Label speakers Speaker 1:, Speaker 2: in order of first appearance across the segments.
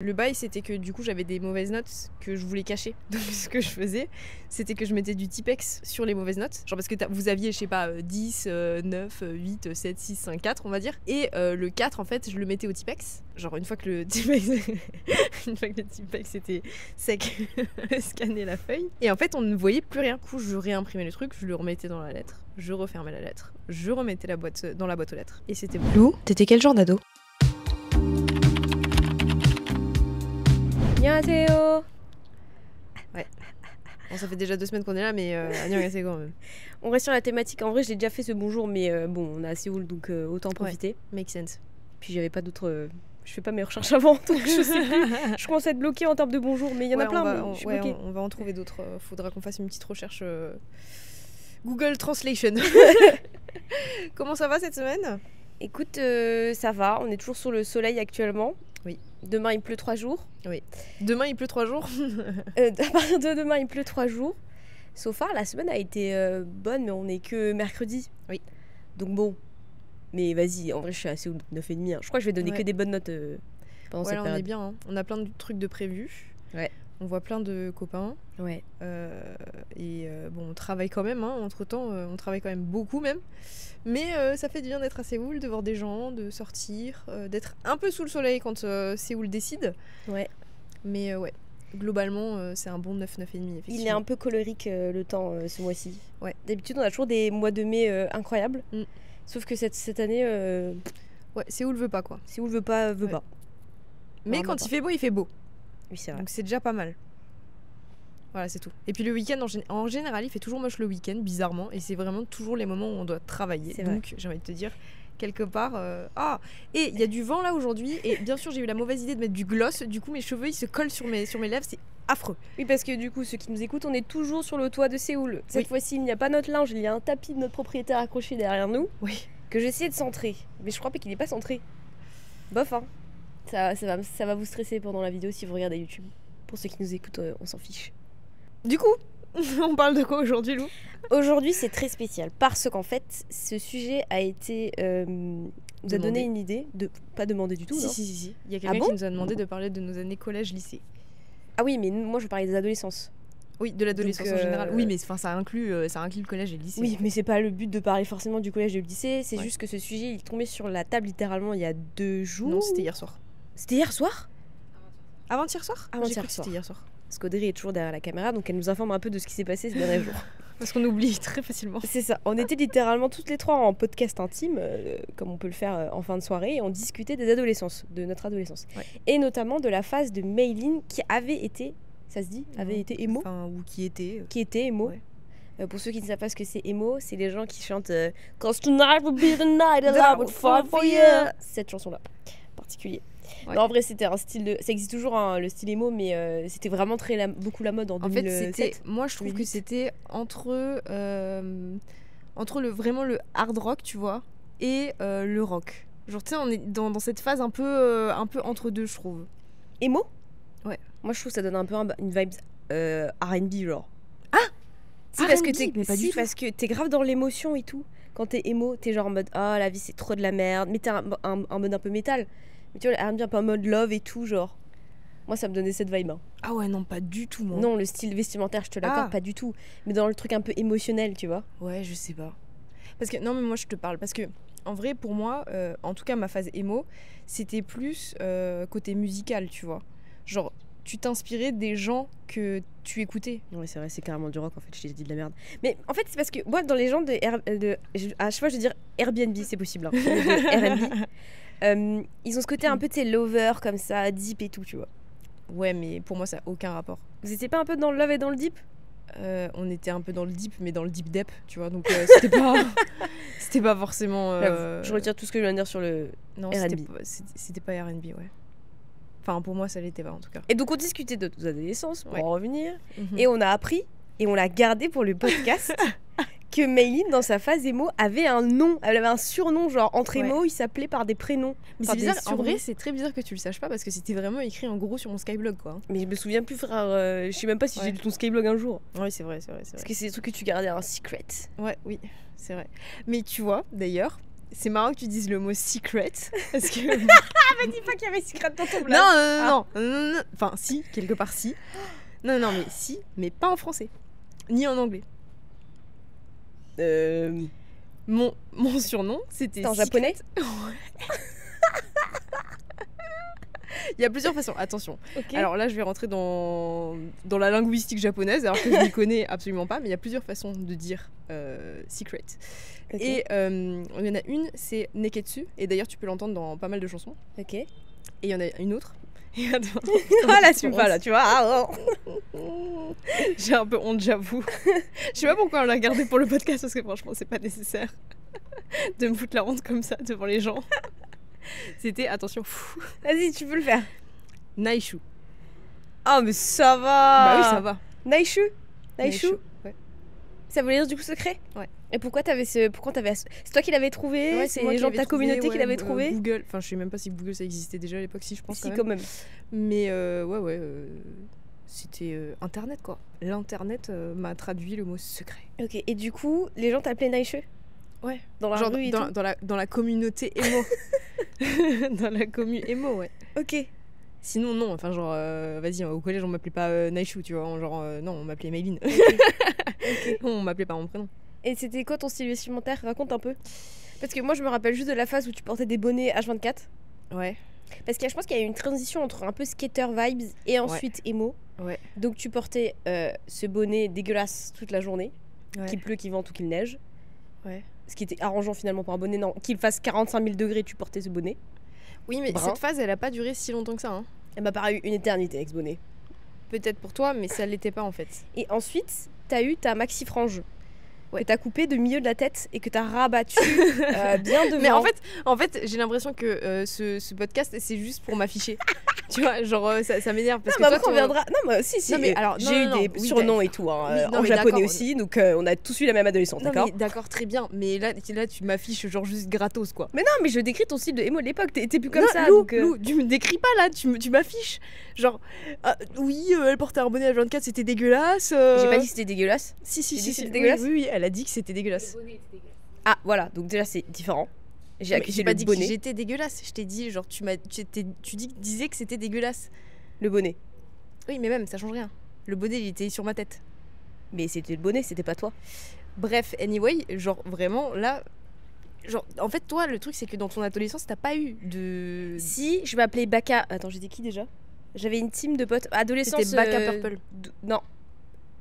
Speaker 1: Le bail, c'était que du coup, j'avais des mauvaises notes que je voulais cacher. Donc, ce que je faisais, c'était que je mettais du Tipex sur les mauvaises notes. Genre, parce que vous aviez, je sais pas, 10, 9, 8, 7, 6, 5, 4, on va dire. Et le 4, en fait, je le mettais au Tipex. Genre, une fois que le Tipex était sec, je scannais la feuille. Et en fait, on ne voyait plus rien. Du coup, je réimprimais le truc, je le remettais dans la lettre. Je refermais la lettre. Je remettais la boîte dans la boîte aux lettres. Et c'était bon.
Speaker 2: Lou, t'étais quel genre d'ado?
Speaker 3: 안녕하세요.
Speaker 1: Ouais. Bon, ça fait déjà 2 semaines qu'on est là, mais annyeonghaseyo quand même.
Speaker 3: On reste sur la thématique. En vrai, j'ai déjà fait ce bonjour, mais bon, on est à Séoul, donc autant en profiter.
Speaker 1: Make sense.
Speaker 3: Puis j'avais pas d'autres. Je fais pas mes recherches avant, donc je sais plus. Je commence à être bloquée en termes de bonjour, mais il y en a plein. Mais je suis bloquée.
Speaker 1: On va en trouver d'autres. Faudra qu'on fasse une petite recherche Google Translation. Comment ça va cette semaine?
Speaker 3: Écoute, ça va. On est toujours sur le soleil actuellement.
Speaker 1: Oui.
Speaker 3: Demain, il pleut 3 jours.
Speaker 1: Oui. Demain, il pleut 3 jours.
Speaker 3: À partir de demain, il pleut 3 jours. So far, la semaine a été bonne, mais on est que mercredi.
Speaker 1: Oui.
Speaker 3: Donc bon. Mais vas-y, en vrai, je suis assez 9,5. Hein. Je crois que je vais donner que des bonnes notes pendant cette période.
Speaker 1: On est bien. Hein. On a plein de trucs de prévus.
Speaker 3: Ouais.
Speaker 1: On voit plein de copains.
Speaker 3: Ouais.
Speaker 1: Bon, on travaille quand même. Hein. Entre-temps, on travaille quand même beaucoup même. Mais ça fait du bien d'être à Séoul, de voir des gens, de sortir, d'être un peu sous le soleil quand Séoul décide.
Speaker 3: Ouais.
Speaker 1: Mais ouais, globalement, c'est un bon 9,5 effectivement.
Speaker 3: Il est un peu colorique le temps ce mois-ci.
Speaker 1: Ouais.
Speaker 3: D'habitude, on a toujours des mois de mai incroyables. Sauf que cette année...
Speaker 1: Ouais, Séoul veut pas quoi.
Speaker 3: Séoul veut pas.
Speaker 1: Mais quand il fait beau, il fait beau.
Speaker 3: Oui, c'est vrai.
Speaker 1: Donc c'est déjà pas mal. Voilà, c'est tout. Et puis le week-end, en général, il fait toujours moche le week-end, bizarrement. Et c'est vraiment toujours les moments où on doit travailler.
Speaker 3: C'est
Speaker 1: Donc, j'ai envie de te dire, quelque part... Ah, et il y a du vent là aujourd'hui. Et bien sûr, j'ai eu la mauvaise idée de mettre du gloss. Du coup, mes cheveux, ils se collent sur mes lèvres. C'est affreux.
Speaker 3: Oui, parce que du coup, ceux qui nous écoutent, on est toujours sur le toit de Séoul. Cette fois-ci, il n'y a pas notre linge. Il y a un tapis de notre propriétaire accroché derrière nous.
Speaker 1: Oui.
Speaker 3: Que j'ai essayé de centrer. Mais je crois pas qu'il n'est pas centré. Bof, hein. Ça va vous stresser pendant la vidéo si vous regardez YouTube. Pour ceux qui nous écoutent, on s'en fiche.
Speaker 1: Du coup, on parle de quoi aujourd'hui, Lou?
Speaker 3: Aujourd'hui, c'est très spécial parce qu'en fait, ce sujet a été nous a donné une idée de pas demander du tout.
Speaker 1: Si. Il y a quelqu'un qui nous a demandé de parler de nos années collège-lycée.
Speaker 3: Ah oui, mais moi je parlais des adolescences.
Speaker 1: Oui, de l'adolescence en général. Oui, mais ça inclut le collège et le lycée.
Speaker 3: Oui, mais c'est pas le but de parler forcément du collège et du lycée. C'est juste que ce sujet il est tombé sur la table littéralement il y a 2 jours.
Speaker 1: Non, c'était hier soir.
Speaker 3: C'était hier soir?
Speaker 1: Avant-hier soir?
Speaker 3: Avant-hier soir.
Speaker 1: C'était hier soir.
Speaker 3: Parce qu'Audrey est toujours derrière la caméra, donc elle nous informe un peu de ce qui s'est passé ces derniers jours.
Speaker 1: Parce qu'on oublie très facilement.
Speaker 3: C'est ça. On était littéralement toutes les trois en podcast intime, comme on peut le faire en fin de soirée, et on discutait des adolescences, de notre adolescence. Ouais. Et notamment de la phase de Mayline qui avait été, ça se dit, avait été émo.
Speaker 1: Enfin, ou qui était.
Speaker 3: Qui était émo. Ouais. Pour ceux qui ne savent pas ce que c'est émo, c'est les gens qui chantent « Cause tonight will be the night that I would fight for you ». Cette chanson-là, particulier. Ouais. Non, en vrai, c'était un style de... Ça existe toujours, hein, le style emo, mais c'était vraiment beaucoup la mode en 2007.
Speaker 1: Fait, moi, je trouve 2008. Que c'était entre vraiment le hard rock, tu vois, et le rock. Genre, tu sais, on est dans cette phase un peu entre deux, je trouve.
Speaker 3: Emo ?
Speaker 1: Ouais.
Speaker 3: Moi, je trouve que ça donne un peu une vibe R&B, genre.
Speaker 1: Ah
Speaker 3: si, parce que t'es grave dans l'émotion et tout. Quand t'es emo, t'es genre en mode « Ah, la vie, c'est trop de la merde ». Mais t'es un mode un peu métal. Mais tu vois, le R&B un peu en mode love et tout, genre. Moi, ça me donnait cette vibe. Hein.
Speaker 1: Ah ouais, non, pas du tout, moi.
Speaker 3: Non, le style vestimentaire, je te l'accorde, pas du tout. Mais dans le truc un peu émotionnel, tu vois.
Speaker 1: Ouais, je sais pas. Parce que, non, mais moi, je te parle. Parce que, en vrai, pour moi, en tout cas, ma phase émo, c'était plus côté musical, tu vois. Genre, tu t'inspirais des gens que tu écoutais.
Speaker 3: Ouais, c'est vrai, c'est carrément du rock, en fait. Je t'ai dit de la merde. Mais en fait, c'est parce que moi, dans les gens à chaque fois, je vais dire Airbnb, c'est possible. Hein. Airbnb. Ils ont ce côté un peu, tu sais, lover, comme ça, deep et tout, tu vois.
Speaker 1: Ouais, mais pour moi, ça n'a aucun rapport.
Speaker 3: Vous étiez pas un peu dans le love et dans le deep ?
Speaker 1: On était un peu dans le deep, mais dans le deep dep, tu vois, donc c'était pas forcément...
Speaker 3: Je retire tout ce que je viens de dire sur le R&B.
Speaker 1: C'était pas R&B, ouais. Enfin, pour moi, ça l'était pas, en tout cas.
Speaker 3: Et donc, on discutait de nos adolescences, pour en revenir, et on a appris, et on l'a gardé pour le podcast... que Mayline, dans sa phase émo, avait un nom, elle avait un surnom, genre entre émo, il s'appelait par des prénoms.
Speaker 1: Mais c'est bizarre, en vrai, c'est très bizarre que tu le saches pas parce que c'était vraiment écrit en gros sur mon Skyblog, quoi.
Speaker 3: Mais je me souviens plus, frère, je sais même pas si j'ai lu ton Skyblog un jour.
Speaker 1: Oui, c'est vrai.
Speaker 3: Parce que c'est des trucs que tu gardais en secret.
Speaker 1: Ouais, oui, c'est vrai. Mais tu vois, d'ailleurs, c'est marrant que tu dises le mot secret. Parce que.
Speaker 3: Dis pas qu'il y avait secret dans ton
Speaker 1: Non. Enfin, si, quelque part, si. Non, mais si, mais pas en français. Ni en anglais. Mon surnom, c'était.
Speaker 3: En japonais.
Speaker 1: Il y a plusieurs façons, attention.
Speaker 3: Okay.
Speaker 1: Alors là, je vais rentrer dans la linguistique japonaise, alors que je n'y connais absolument pas, mais il y a plusieurs façons de dire secret. Okay. Et il y en a une, c'est neketsu, et d'ailleurs tu peux l'entendre dans pas mal de chansons.
Speaker 3: Ok.
Speaker 1: Et il y en a une autre.
Speaker 3: Là, tu pas là, tu vois. Ah,
Speaker 1: oh. J'ai un peu honte, j'avoue. Je sais pas pourquoi on l'a gardé pour le podcast, parce que franchement, c'est pas nécessaire de me foutre la honte comme ça devant les gens. C'était, attention, fou.
Speaker 3: Vas-y, tu peux le faire.
Speaker 1: Naishu.
Speaker 3: Ah, mais ça va.
Speaker 1: Bah oui, ça va.
Speaker 3: Naishu.
Speaker 1: Ouais.
Speaker 3: Ça voulait dire du coup secret.
Speaker 1: Ouais.
Speaker 3: Et pourquoi t'avais c'est toi qui l'avais trouvé?
Speaker 1: Ouais,
Speaker 3: c'est les gens de ta communauté qui l'avaient trouvé?
Speaker 1: Google. Enfin, je sais même pas si Google ça existait déjà à l'époque, si je pense.
Speaker 3: Si, quand même.
Speaker 1: Mais c'était Internet quoi. L'internet m'a traduit le mot secret.
Speaker 3: Ok. Et du coup, les gens t'appelaient Naishu?
Speaker 1: Ouais.
Speaker 3: Dans la rue et tout.
Speaker 1: Dans la communauté emo. Dans la commu emo, ouais.
Speaker 3: Ok.
Speaker 1: Sinon, non. Enfin, genre, vas-y, au collège, on m'appelait pas Naishu, tu vois. Genre, non, on m'appelait Mayline. Okay. On m'appelait par mon prénom.
Speaker 3: Et c'était quoi ton style vestimentaire? Raconte un peu. Parce que moi, je me rappelle juste de la phase où tu portais des bonnets H24.
Speaker 1: Ouais.
Speaker 3: Parce que je pense qu'il y a eu une transition entre un peu skater vibes et ensuite emo.
Speaker 1: Ouais.
Speaker 3: Donc tu portais ce bonnet dégueulasse toute la journée,
Speaker 1: ouais.
Speaker 3: Qu'il pleut, qu'il vente ou qu'il neige.
Speaker 1: Ouais.
Speaker 3: Ce qui était arrangeant finalement pour un bonnet. Non, qu'il fasse 45 000 degrés, tu portais ce bonnet.
Speaker 1: Oui, mais cette phase, elle a pas duré si longtemps que ça. Hein.
Speaker 3: Elle m'a paru une éternité avec ce bonnet.
Speaker 1: Peut-être pour toi, mais ça l'était pas en fait.
Speaker 3: Et ensuite, t'as eu ta maxi frange. Ouais. Que t'as coupé de milieu de la tête et que t'as rabattu bien devant.
Speaker 1: Mais en fait j'ai l'impression que ce podcast c'est juste pour m'afficher. Tu vois, genre ça m'énerve parce
Speaker 3: non,
Speaker 1: que toi
Speaker 3: on viendra. Non, mais si.
Speaker 1: Non, mais alors,
Speaker 3: j'ai eu des surnoms et tout, hein, en japonais aussi, donc on a tous eu la même adolescence, d'accord.
Speaker 1: D'accord, très bien. Mais là tu m'affiches genre juste gratos quoi.
Speaker 3: Mais non, mais je décris ton style de emo de l'époque. T'es plus comme ça.
Speaker 1: Lou, tu me décris pas là, tu m'affiches. Genre oui, elle portait un bonnet H24, c'était dégueulasse.
Speaker 3: J'ai pas dit que c'était dégueulasse.
Speaker 1: Si.
Speaker 3: C'était dégueulasse.
Speaker 1: Oui, elle a dit que c'était dégueulasse.
Speaker 2: Le bonnet était dégueulasse.
Speaker 3: Ah voilà, donc déjà c'est différent.
Speaker 1: J'ai pas dit que j'étais dégueulasse. Je t'ai dit genre tu disais que c'était dégueulasse.
Speaker 3: Le bonnet.
Speaker 1: Oui, mais même ça change rien. Le bonnet il était sur ma tête.
Speaker 3: Mais c'était le bonnet, c'était pas toi.
Speaker 1: Bref, anyway, genre vraiment là. Genre, en fait, toi, le truc, c'est que dans ton adolescence, t'as pas eu de.
Speaker 3: Si, je m'appelais Baka. Attends, j'étais qui déjà? J'avais une team de potes. Adolescence.
Speaker 1: C'était Baka Purple.
Speaker 3: Non.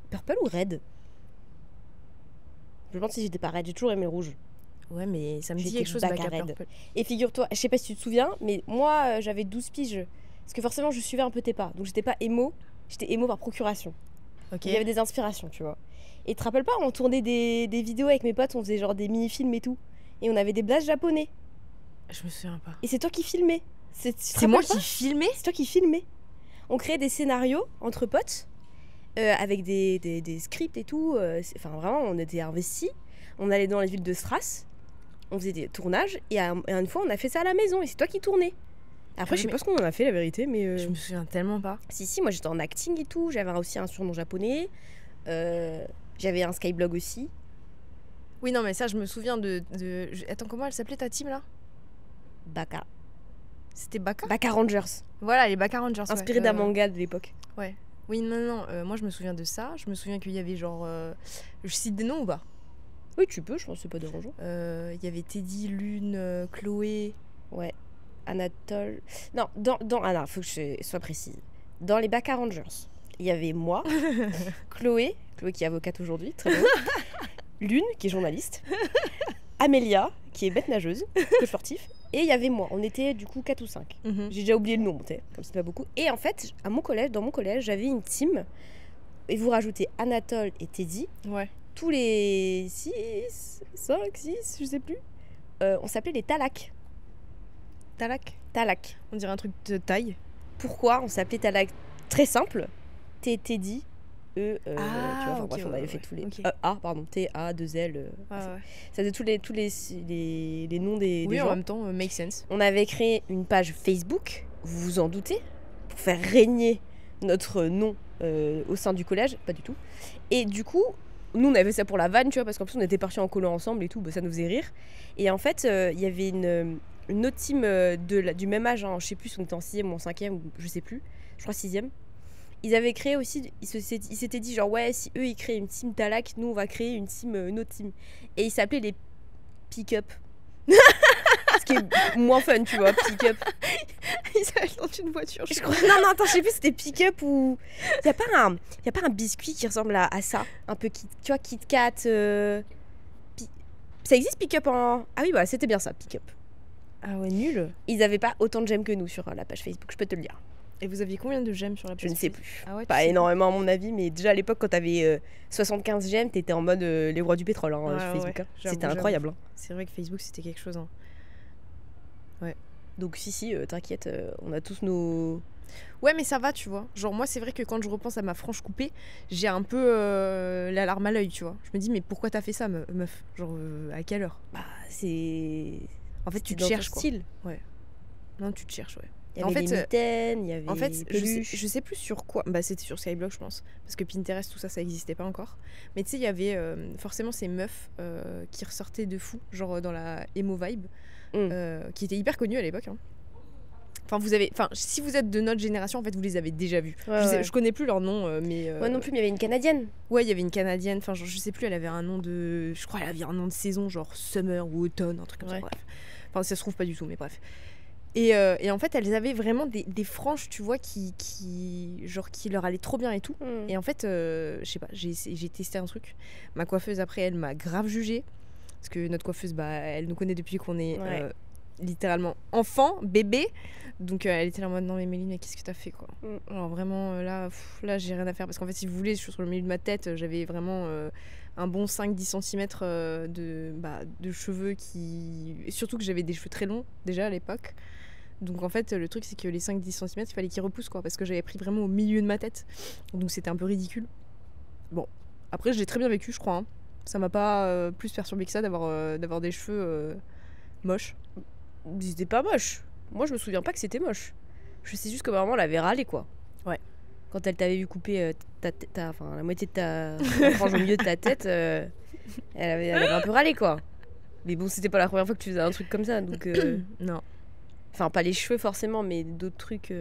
Speaker 3: Purple ou Red? Je me demande si j'étais pas Red. J'ai toujours aimé le rouge.
Speaker 1: Ouais, mais ça me dit quelque chose, Baka Purple.
Speaker 3: Et figure-toi, je sais pas si tu te souviens, mais moi, j'avais 12 piges. Parce que forcément, je suivais un peu tes pas. Donc, j'étais pas émo. J'étais émo par procuration.
Speaker 1: Ok.
Speaker 3: Il y avait des inspirations, tu vois. Et tu te rappelles pas, on tournait des vidéos avec mes potes, on faisait genre des mini-films et tout. Et on avait des blasts japonais.
Speaker 1: Je me souviens pas.
Speaker 3: Et c'est toi qui filmais.
Speaker 1: C'est moi qui filmais?
Speaker 3: C'est toi qui filmais. On créait des scénarios entre potes, avec des scripts et tout. Enfin, vraiment, on était investis. On allait dans les villes de Stras, on faisait des tournages, et une fois, on a fait ça à la maison, et c'est toi qui tournais. Après, je sais pas ce qu'on en a fait, la vérité, mais...
Speaker 1: Je me souviens tellement pas.
Speaker 3: Si, moi j'étais en acting et tout, j'avais aussi un surnom japonais, j'avais un Skyblog aussi.
Speaker 1: Oui, non, mais ça, je me souviens de... Attends, comment elle s'appelait ta team, là?
Speaker 3: Baka.
Speaker 1: C'était Baka?
Speaker 3: Baka Rangers.
Speaker 1: Voilà, les Baka Rangers.
Speaker 3: Inspiré d'un manga de l'époque.
Speaker 1: Ouais. Oui, non, moi je me souviens de ça. Je me souviens qu'il y avait genre... Je cite des noms ou pas?
Speaker 3: Oui, tu peux, je pense que c'est pas dérangeant.
Speaker 1: Il y avait Teddy, Lune, Chloé...
Speaker 3: Ouais. Anatole... Non, faut que je sois précise. Dans les Baka Rangers, il y avait moi, Chloé qui est avocate aujourd'hui, très bien. Lune, qui est journaliste. Amélia, qui est bête nageuse, coach sportif. Et il y avait moi, on était du coup 4 ou 5. J'ai déjà oublié le nom, comme c'était pas beaucoup. Et en fait, dans mon collège, j'avais une team. Et vous rajoutez Anatole et Teddy.
Speaker 1: Ouais.
Speaker 3: Tous les 6, je sais plus. On s'appelait les Talak. Talak.
Speaker 1: On dirait un truc de taille.
Speaker 3: Pourquoi on s'appelait Talak? Très simple. Teddy. Tu vois,
Speaker 1: okay,
Speaker 3: bref, on avait fait tous les...
Speaker 1: Okay.
Speaker 3: T-A, 2L.
Speaker 1: Ouais.
Speaker 3: Ça faisait tous les noms des
Speaker 1: oui,
Speaker 3: gens.
Speaker 1: En même temps, make sense.
Speaker 3: On avait créé une page Facebook, vous vous en doutez, pour faire régner notre nom au sein du collège. Pas du tout. Et du coup, nous on avait fait ça pour la vanne, tu vois, parce qu'en plus on était partis en colo ensemble et tout, bah, ça nous faisait rire. Et en fait, il y avait une autre team du même âge, hein, je sais plus si on était en 6ème ou en 5ème, ou je sais plus, je crois 6ème. Ils avaient créé aussi, ils s'étaient dit genre ouais, si eux ils créent une team Talak, nous on va créer une autre team. Et ils s'appelaient les Pick-up. Ce qui est moins fun, tu vois, Pick-up.
Speaker 1: Ils avaient dans une voiture.
Speaker 3: Je crois... Non, attends, je sais plus si c'était Pick-up ou... Y a pas un biscuit qui ressemble à ça? Un peu, tu vois, Kit Kat... Ça existe Pick-up en... Ah oui, bah c'était bien ça, Pick-up.
Speaker 1: Ah ouais, nul.
Speaker 3: Ils avaient pas autant de j'aime que nous sur la page Facebook, je peux te le dire.
Speaker 1: Et vous aviez combien de j'aime sur la page
Speaker 3: Je ne sais
Speaker 1: Facebook?
Speaker 3: plus.
Speaker 1: Ah ouais,
Speaker 3: pas énormément à mon avis, mais déjà à l'époque quand t'avais 75 j'aime, t'étais en mode les rois du pétrole sur Facebook.
Speaker 1: Ouais,
Speaker 3: c'était incroyable.
Speaker 1: C'est vrai que Facebook c'était quelque chose. Hein. Ouais.
Speaker 3: Donc si, t'inquiète, on a tous nos...
Speaker 1: Ouais, mais ça va, tu vois. Genre moi c'est vrai que quand je repense à ma frange coupée, j'ai un peu la larme à l'œil, tu vois. Je me dis mais pourquoi t'as fait ça, meuf? Genre à quelle heure?
Speaker 3: Bah c'est...
Speaker 1: En fait tu te
Speaker 3: dans
Speaker 1: cherches
Speaker 3: ton
Speaker 1: quoi.
Speaker 3: style.
Speaker 1: Ouais. Non, tu te cherches, ouais.
Speaker 3: Il y avait les mitaines, il y avait
Speaker 1: en fait,
Speaker 3: les
Speaker 1: je sais plus sur quoi. Bah, c'était sur Skyblock, je pense. Parce que Pinterest, tout ça, ça existait pas encore. Mais tu sais, il y avait forcément ces meufs qui ressortaient de fou, genre dans la emo vibe, qui étaient hyper connues à l'époque. Hein. Enfin, si vous êtes de notre génération, en fait, vous les avez déjà vues.
Speaker 3: Ouais,
Speaker 1: je connais plus leur nom, mais.
Speaker 3: Moi non plus, mais il y avait une Canadienne.
Speaker 1: Ouais, il y avait une Canadienne. Enfin, genre, je sais plus, elle avait un nom de. Je crois qu'elle avait un nom de saison, genre Summer ou Automne, un truc comme ça. Bref. Enfin, ça se trouve pas du tout, mais bref. Et en fait, elles avaient vraiment des franges, tu vois, qui leur allaient trop bien et tout. Et en fait, je sais pas, j'ai testé un truc. Ma coiffeuse, après, elle m'a grave jugée. Parce que notre coiffeuse, bah, elle nous connaît depuis qu'on est littéralement enfant, bébé. Donc, elle était là en mode non, mais Méline, mais qu'est-ce que t'as fait, quoi? Alors, vraiment, là, j'ai rien à faire. Parce qu'en fait, si vous voulez, sur le milieu de ma tête, j'avais vraiment un bon 5-10 cm de cheveux qui. Et surtout que j'avais des cheveux très longs, déjà à l'époque. Donc en fait le truc c'est que les 5-10 cm il fallait qu'ils repoussent quoi, parce que j'avais pris vraiment au milieu de ma tête, donc c'était un peu ridicule. Bon, après je l'ai très bien vécu je crois, hein. Ça m'a pas plus perturbé que ça d'avoir des cheveux moches.
Speaker 3: C'était pas moche, moi je me souviens pas que c'était moche, je sais juste que maman l'avait râlé quoi.
Speaker 1: Ouais.
Speaker 3: Quand elle t'avait vu couper la moitié de ta frange au milieu de ta tête, elle avait un peu râlé quoi. Mais bon, c'était pas la première fois que tu faisais un truc comme ça, donc
Speaker 1: non.
Speaker 3: Enfin, pas les cheveux forcément, mais d'autres trucs.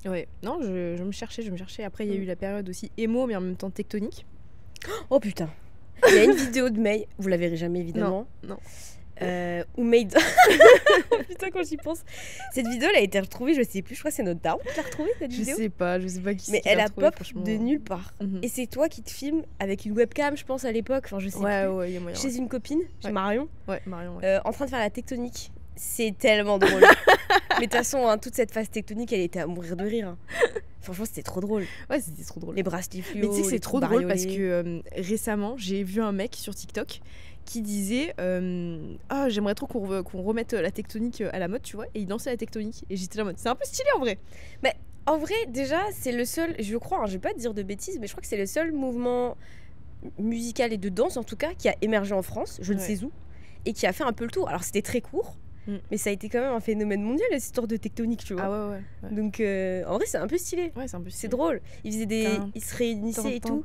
Speaker 1: Ouais, non, je me cherchais. Après, il y a eu la période aussi émo, mais en même temps tectonique.
Speaker 3: Oh putain. Il y a une vidéo de May, vous la verrez jamais évidemment.
Speaker 1: Non.
Speaker 3: Ou Made. Oh putain, quand j'y pense. Cette vidéo, elle a été retrouvée, je sais plus, je crois que c'est notre daron qui l'a retrouvée cette vidéo.
Speaker 1: Je sais pas qui
Speaker 3: mais
Speaker 1: c'est.
Speaker 3: Elle a pop de nulle part.
Speaker 1: Mm-hmm.
Speaker 3: Et c'est toi qui te filmes avec une webcam, je pense, à l'époque. Enfin, je sais plus.
Speaker 1: Ouais, y a moyen.
Speaker 3: Chez une copine, chez Marion.
Speaker 1: Ouais, Marion. Ouais.
Speaker 3: En train de faire la tectonique. C'est tellement drôle. Mais de toute façon, hein, toute cette phase tectonique, elle était à mourir de rire. Hein. Franchement, c'était trop drôle.
Speaker 1: Ouais, c'était trop drôle.
Speaker 3: Les bracelets fluo.
Speaker 1: Mais tu sais que c'est trop drôle parce que récemment, j'ai vu un mec sur TikTok qui disait j'aimerais trop qu'on remette la tectonique à la mode, tu vois. Et il dansait la tectonique. Et j'étais là en mode, c'est un peu stylé en vrai.
Speaker 3: Mais en vrai, déjà, c'est le seul, je crois, hein, je vais pas te dire de bêtises, mais je crois que c'est le seul mouvement musical et de danse, en tout cas, qui a émergé en France, je ne sais où, et qui a fait un peu le tour. Alors, c'était très court. Mais ça a été quand même un phénomène mondial, cette histoire de tectonique, tu vois.
Speaker 1: Ah ouais.
Speaker 3: Donc en vrai, c'est un peu stylé.
Speaker 1: Ouais, c'est un peu stylé.
Speaker 3: C'est drôle. Ils faisaient ils se réunissaient et tout.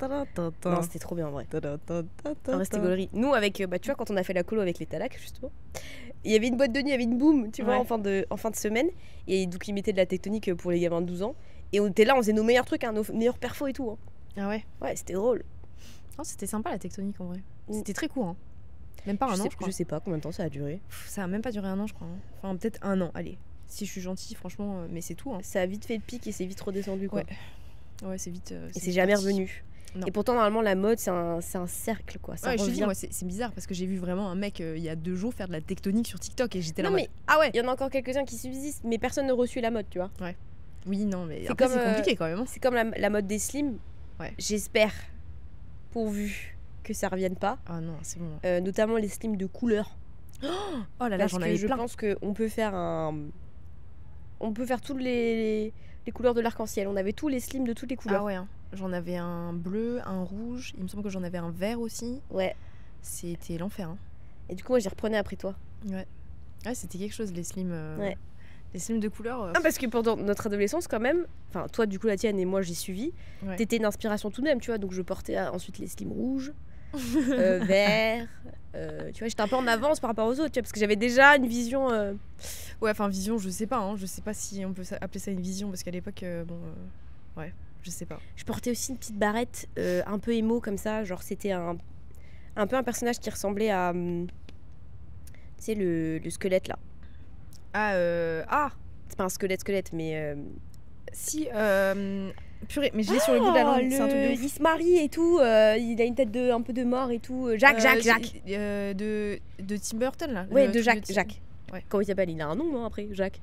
Speaker 3: Non, c'était trop bien en vrai. En vrai, c'était gaulerie. Nous, avec, tu vois, quand on a fait la colo avec les Talak, justement, il y avait une boîte de nuit, il y avait une boom, tu vois, en fin de semaine. Et donc, ils mettaient de la tectonique pour les gamins de 12 ans. Et on était là, on faisait nos meilleurs trucs, hein, nos meilleurs perfos et tout. Hein.
Speaker 1: Ah ouais.
Speaker 3: Ouais, c'était drôle.
Speaker 1: Non, c'était sympa la tectonique en vrai. C'était très court, hein. Même pas un an, je crois.
Speaker 3: Je sais pas combien de temps ça a duré.
Speaker 1: Ça a même pas duré un an, je crois. Hein. Enfin, peut-être un an, allez. Si je suis gentille, franchement, mais c'est tout. Hein.
Speaker 3: Ça a vite fait le pic et c'est vite redescendu, quoi.
Speaker 1: Ouais, c'est vite.
Speaker 3: Et c'est jamais revenu.
Speaker 1: Non.
Speaker 3: Et pourtant, normalement, la mode, c'est un cercle, quoi. Ça
Speaker 1: ouais,
Speaker 3: revient.
Speaker 1: je te dis, moi, c'est bizarre parce que j'ai vu vraiment un mec il y a 2 jours faire de la tectonique sur TikTok et j'étais là.
Speaker 3: Non, mais
Speaker 1: ah ouais.
Speaker 3: Il y en a encore quelques-uns qui subsistent, mais personne ne reçut la mode, tu vois.
Speaker 1: Ouais. Oui, non, mais
Speaker 3: c'est
Speaker 1: compliqué quand même. Hein.
Speaker 3: C'est comme la mode des slims.
Speaker 1: Ouais.
Speaker 3: J'espère, pourvu que ça revienne pas.
Speaker 1: Ah non, c'est bon.
Speaker 3: Notamment les slims de couleur.
Speaker 1: Oh là là, j'en avais plein.
Speaker 3: Je pense qu'on peut faire toutes les couleurs de l'arc-en-ciel. On avait tous les slims de toutes les couleurs.
Speaker 1: Ah ouais, hein. J'en avais un bleu, un rouge. Il me semble que j'en avais un vert aussi.
Speaker 3: Ouais.
Speaker 1: C'était l'enfer. Hein.
Speaker 3: Et du coup, moi, j'y reprenais après toi.
Speaker 1: Ouais. Ouais, c'était quelque chose, les slims.
Speaker 3: Ouais.
Speaker 1: Les slims de couleur.
Speaker 3: Parce que pendant notre adolescence, quand même, enfin, toi, du coup, la tienne et moi, j'ai suivi. Ouais. T'étais une inspiration tout de même, tu vois. Donc, je portais ensuite les slims rouges. vert. Tu vois, j'étais un peu en avance par rapport aux autres, tu vois, parce que j'avais déjà une vision.
Speaker 1: Ouais, enfin, vision, je sais pas. Hein. Je sais pas si on peut appeler ça une vision, parce qu'à l'époque, ouais, je sais pas.
Speaker 3: Je portais aussi une petite barrette un peu émo comme ça. Genre, c'était un peu un personnage qui ressemblait à. Tu sais, le squelette là.
Speaker 1: Ah
Speaker 3: C'est pas un squelette, mais.
Speaker 1: Si, purée, mais je l'ai sur le bout de la langue, c'est un truc de ouf.
Speaker 3: Il se marie et tout, il a une tête un peu de mort et tout. Jacques.
Speaker 1: De Tim Burton, là.
Speaker 3: Ouais,
Speaker 1: le
Speaker 3: de
Speaker 1: truc
Speaker 3: Jacques.
Speaker 1: Ouais.
Speaker 3: Comment il s'appelle? Il a un nom, non, après, Jacques.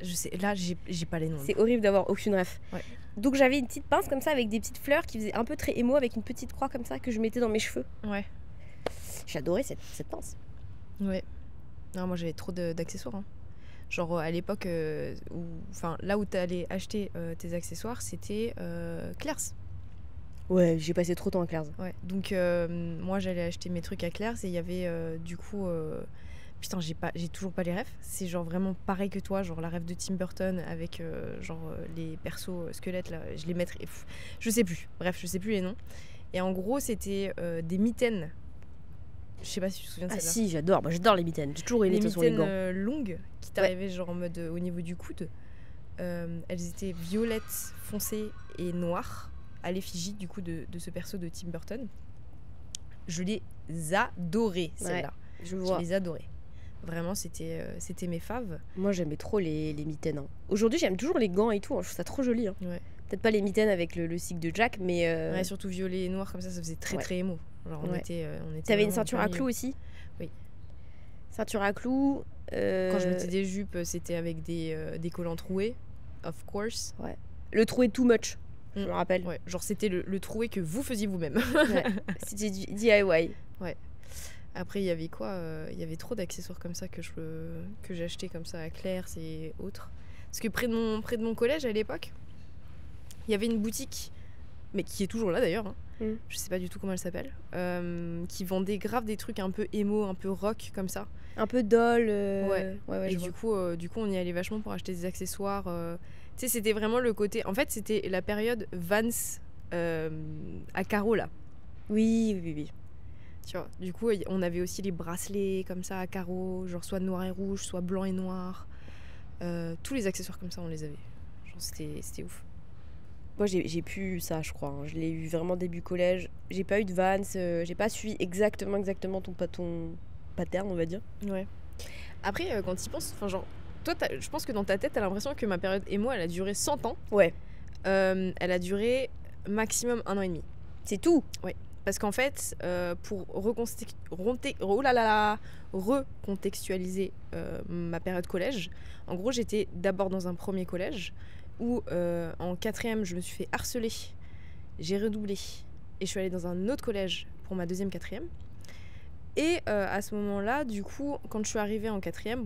Speaker 1: Je sais, là, j'ai pas les noms.
Speaker 3: C'est horrible d'avoir aucune ref.
Speaker 1: Ouais.
Speaker 3: Donc j'avais une petite pince comme ça avec des petites fleurs qui faisaient un peu très émo avec une petite croix comme ça que je mettais dans mes cheveux.
Speaker 1: Ouais.
Speaker 3: J'adorais cette pince.
Speaker 1: Ouais. Non, moi, j'avais trop d'accessoires. Hein. Genre, à l'époque, là où t'allais acheter tes accessoires, c'était Claire's.
Speaker 3: Ouais, j'ai passé trop de temps à Claire's.
Speaker 1: Ouais. Donc, moi, j'allais acheter mes trucs à Claire's et il y avait, du coup... Putain, j'ai toujours pas les refs. C'est genre vraiment pareil que toi, genre la ref de Tim Burton avec les persos squelettes là. Je les mettrais. Je sais plus. Bref, je sais plus les noms. Et en gros, c'était des mitaines. Je sais pas si tu te souviens de
Speaker 3: Ah
Speaker 1: celle-là.
Speaker 3: si, j'adore. Moi, j'adore les mitaines. J'ai toujours aimé
Speaker 1: Les
Speaker 3: de toute façon les
Speaker 1: mitaines
Speaker 3: gants.
Speaker 1: longues qui t'arrivaient genre en mode au niveau du coude. Elles étaient violettes foncées et noires à l'effigie du coup de ce perso de Tim Burton. Je les adorais celles-là.
Speaker 3: Je
Speaker 1: Je
Speaker 3: vois.
Speaker 1: les adorais. Vraiment, c'était mes faves.
Speaker 3: Moi, j'aimais trop les mitaines. Hein. Aujourd'hui, j'aime toujours les gants et tout. Hein. Je trouve ça trop joli. Hein.
Speaker 1: Ouais.
Speaker 3: Peut-être pas les mitaines avec le cycle de Jack, mais.
Speaker 1: Ouais, surtout violet et noir comme ça faisait très
Speaker 3: Ouais.
Speaker 1: très émo. Genre on
Speaker 3: Ouais.
Speaker 1: était
Speaker 3: T'avais une
Speaker 1: vraiment
Speaker 3: ceinture
Speaker 1: en
Speaker 3: à
Speaker 1: plein
Speaker 3: clous
Speaker 1: milieu.
Speaker 3: aussi?
Speaker 1: Oui.
Speaker 3: Ceinture à clous.
Speaker 1: Quand je mettais des jupes, c'était avec des collants troués, of course.
Speaker 3: Le troué too much, je me rappelle.
Speaker 1: Ouais, genre c'était le troué que vous faisiez vous-même.
Speaker 3: Ouais. C'était du DIY.
Speaker 1: Après, il y avait quoi Il y avait trop d'accessoires comme ça que j'ai acheté comme ça à Claire's et autres. Parce que près de mon collège à l'époque, il y avait une boutique, mais qui est toujours là d'ailleurs. Hein. Je sais pas du tout comment elle s'appelle, qui vendait grave des trucs un peu émo, un peu rock comme ça.
Speaker 3: Un peu doll.
Speaker 1: Ouais.
Speaker 3: Ouais,
Speaker 1: Et
Speaker 3: je
Speaker 1: du
Speaker 3: vois.
Speaker 1: coup, on y allait vachement pour acheter des accessoires. Tu sais, c'était vraiment le côté. En fait, c'était la période Vans à carreaux là.
Speaker 3: Oui.
Speaker 1: Tu vois. Du coup, on avait aussi les bracelets comme ça à carreaux, genre soit noir et rouge, soit blanc et noir. Tous les accessoires comme ça, on les avait. Genre, c'était ouf.
Speaker 3: Moi, j'ai pu eu ça, je crois. Hein. Je l'ai eu vraiment début collège. J'ai pas eu de Vans. J'ai pas suivi exactement ton pattern, on va dire.
Speaker 1: Ouais. Après, quand tu y penses, enfin, genre, toi, je pense que dans ta tête, t'as l'impression que ma période émo, elle a duré 100 ans.
Speaker 3: Ouais.
Speaker 1: Elle a duré maximum 1 an et demi.
Speaker 3: C'est tout.
Speaker 1: Ouais. Parce qu'en fait, pour recontextualiser ma période collège, en gros, j'étais d'abord dans un premier collège où en 4e, je me suis fait harceler, j'ai redoublé et je suis allée dans un autre collège pour ma 2e, 4e. Et à ce moment-là, du coup, quand je suis arrivée en 4e,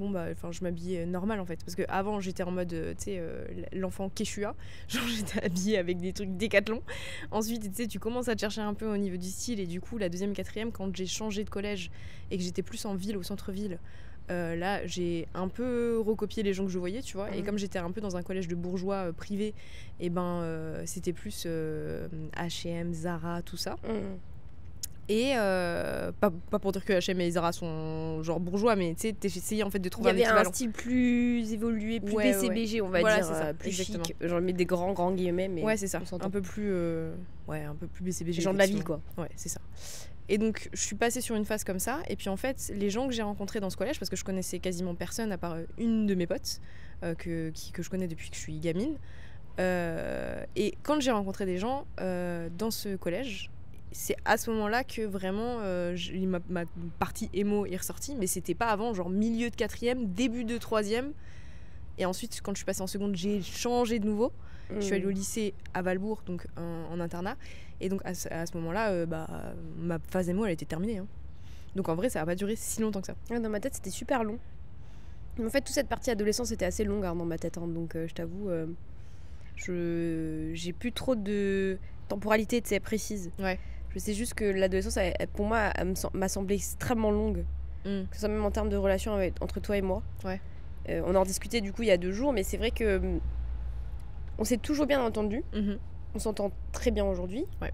Speaker 1: je m'habillais normal en fait. Parce qu'avant, j'étais en mode, l'enfant Quechua. Genre, j'étais habillée avec des trucs Décathlon. Ensuite, tu sais, tu commences à te chercher un peu au niveau du style. Et du coup, la 2e, 4e, quand j'ai changé de collège et que j'étais plus en ville, au centre-ville, là, j'ai un peu recopié les gens que je voyais, tu vois. Et comme j'étais un peu dans un collège de bourgeois privé, et c'était plus H&M, Zara, tout ça. Et pas pour dire que H&M et Zara sont genre bourgeois, mais tu sais, t'essayais en fait de trouver un équivalent.
Speaker 3: Il y avait un style plus évolué, plus BCBG, on va dire,
Speaker 1: c'est ça,
Speaker 3: plus
Speaker 1: exactement.
Speaker 3: chic. J'en mets des grands guillemets, mais
Speaker 1: ouais, c'est ça,
Speaker 3: on s'entend.
Speaker 1: un peu plus BCBG.
Speaker 3: Les gens de la ville, quoi.
Speaker 1: Ouais, c'est ça. Et donc, je suis passée sur une phase comme ça, et puis en fait, les gens que j'ai rencontrés dans ce collège, parce que je connaissais quasiment personne à part une de mes potes, que je connais depuis que je suis gamine, et quand j'ai rencontré des gens dans ce collège, c'est à ce moment-là que vraiment ma partie émo est ressortie, mais c'était pas avant, genre milieu de 4e, début de 3e. Et ensuite, quand je suis passée en seconde, j'ai changé de nouveau. Je suis allée au lycée à Valbourg, donc en internat. Et donc à ce moment-là, ma phase émo, elle était terminée. Hein. Donc en vrai, ça n'a pas duré si longtemps que ça.
Speaker 3: Ouais, dans ma tête, c'était super long. En fait, toute cette partie adolescence était assez longue dans ma tête. Hein, donc je t'avoue, j'ai plus trop de temporalité précise.
Speaker 1: Ouais.
Speaker 3: Je sais juste que l'adolescence, pour moi, m'a semblé extrêmement longue. Que ce soit même en termes de relation entre toi et moi.
Speaker 1: Ouais.
Speaker 3: On en discutait du coup il y a 2 jours, mais c'est vrai que on s'est toujours bien entendu. On s'entend très bien aujourd'hui.
Speaker 1: Ouais.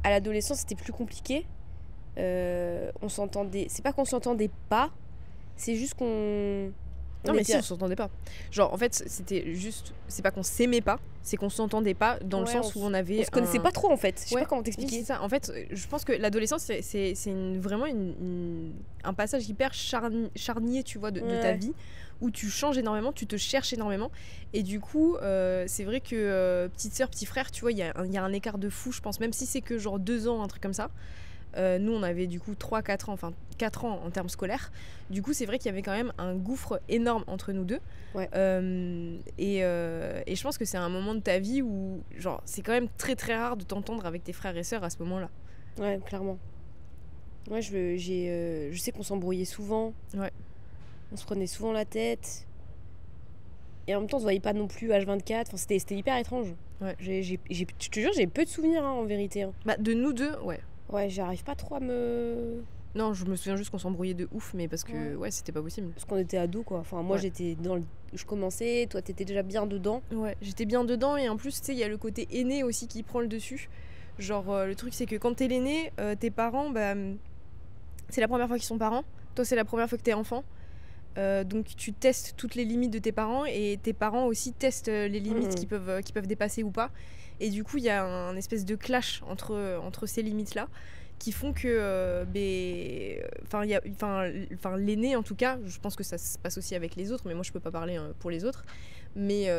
Speaker 3: à l'adolescence, c'était plus compliqué. On s'entendait. C'est pas qu'on s'entendait pas, c'est juste qu'on.
Speaker 1: Non, mais si, on s'entendait pas. Genre, en fait, c'était juste. C'est pas qu'on s'aimait pas, c'est qu'on s'entendait pas dans le sens où on avait.
Speaker 3: On se connaissait pas trop en fait. Je sais pas comment t'expliquer.
Speaker 1: Oui, c'est ça. En fait, je pense que l'adolescence, c'est vraiment un passage hyper charnier, tu vois, de ta vie, où tu changes énormément, tu te cherches énormément. Et du coup, c'est vrai que petite sœur, petit frère, tu vois, il y a un écart de fou, je pense, même si c'est que genre 2 ans, un truc comme ça. Nous, on avait du coup 3-4 ans, enfin 4 ans en termes scolaires. Du coup, c'est vrai qu'il y avait quand même un gouffre énorme entre nous deux.
Speaker 3: Ouais.
Speaker 1: Et je pense que c'est un moment de ta vie où, genre, c'est quand même très très rare de t'entendre avec tes frères et sœurs à ce moment-là.
Speaker 3: Ouais, clairement. Ouais, je sais qu'on s'embrouillait souvent.
Speaker 1: Ouais.
Speaker 3: On se prenait souvent la tête. Et en même temps, on se voyait pas non plus H24. Enfin, c'était hyper étrange.
Speaker 1: Ouais.
Speaker 3: Je te jure, j'ai peu de souvenirs hein, en vérité. Hein.
Speaker 1: Bah, de nous deux, ouais.
Speaker 3: Ouais, j'arrive pas trop à me...
Speaker 1: Non, je me souviens juste qu'on s'embrouillait de ouf, mais parce que ouais, c'était pas possible.
Speaker 3: Parce qu'on était ados quoi. Enfin, moi j'étais dans le... Je commençais, toi t'étais déjà bien dedans.
Speaker 1: Ouais, j'étais bien dedans et en plus, tu sais, il y a le côté aîné aussi qui prend le dessus. Genre, le truc c'est que quand t'es l'aîné, tes parents, bah, c'est la première fois qu'ils sont parents. Toi, c'est la première fois que t'es enfant. Donc tu testes toutes les limites de tes parents et tes parents aussi testent les limites qui peuvent dépasser ou pas. Et du coup, il y a un espèce de clash entre ces limites-là qui font que l'aîné, en tout cas, je pense que ça se passe aussi avec les autres, mais moi, je peux pas parler pour les autres. Mais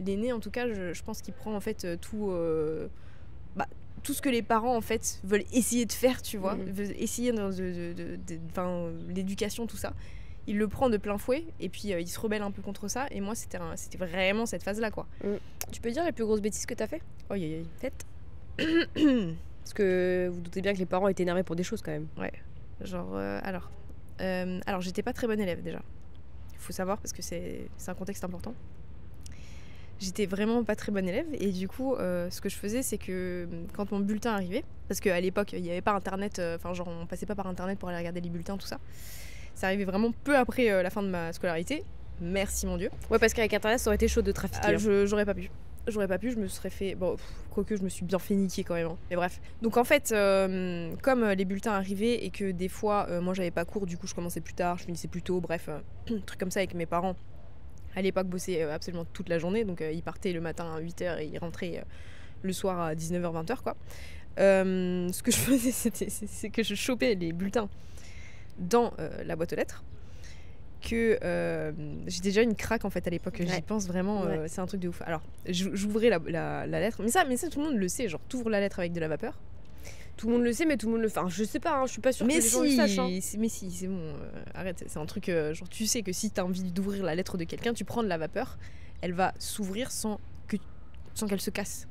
Speaker 1: l'aîné, en tout cas, je pense qu'il prend en fait tout ce que les parents, en fait, veulent essayer de faire, tu vois, veulent essayer l'éducation, tout ça. Il le prend de plein fouet et puis il se rebelle un peu contre ça. Et moi, c'était vraiment cette phase-là, quoi.
Speaker 3: Tu peux dire les plus grosses bêtises que t'as fait ?
Speaker 1: Oh, aïe.
Speaker 3: Faites. Parce que vous doutez bien que les parents étaient énervés pour des choses quand même.
Speaker 1: Ouais. Genre, alors j'étais pas très bonne élève déjà. Il faut savoir parce que c'est un contexte important. J'étais vraiment pas très bonne élève et du coup, ce que je faisais, c'est que quand mon bulletin arrivait, parce qu'à l'époque, il n'y avait pas internet, on passait pas par internet pour aller regarder les bulletins, tout ça. Ça arrivait vraiment peu après la fin de ma scolarité. Merci mon Dieu.
Speaker 3: Ouais, parce qu'avec internet, ça aurait été chaud de trafiquer.
Speaker 1: J'aurais pas pu. Je me serais fait... Bon, quoique je me suis bien fait niquer quand même. Hein. Mais bref. Donc en fait, comme les bulletins arrivaient et que des fois, moi j'avais pas cours, du coup je commençais plus tard, je finissais plus tôt, bref, truc comme ça avec mes parents. À l'époque, bossaient absolument toute la journée. Donc ils partaient le matin à 8h et ils rentraient le soir à 19h, 20h quoi. Ce que je faisais, c'est que je chopais les bulletins dans la boîte aux lettres, que j'ai déjà une craque en fait à l'époque, j'y pense vraiment, c'est un truc de ouf. Alors j'ouvrais la lettre, mais ça tout le monde le sait, genre t'ouvres la lettre avec de la vapeur.
Speaker 3: Tout le monde le sait, mais tout le monde le fait. Enfin, je sais pas, hein, je suis pas sûre que les gens le sachent.
Speaker 1: Mais si, c'est bon, arrête, c'est un truc, genre tu sais que si t'as envie d'ouvrir la lettre de quelqu'un, tu prends de la vapeur, elle va s'ouvrir sans qu'elle se casse.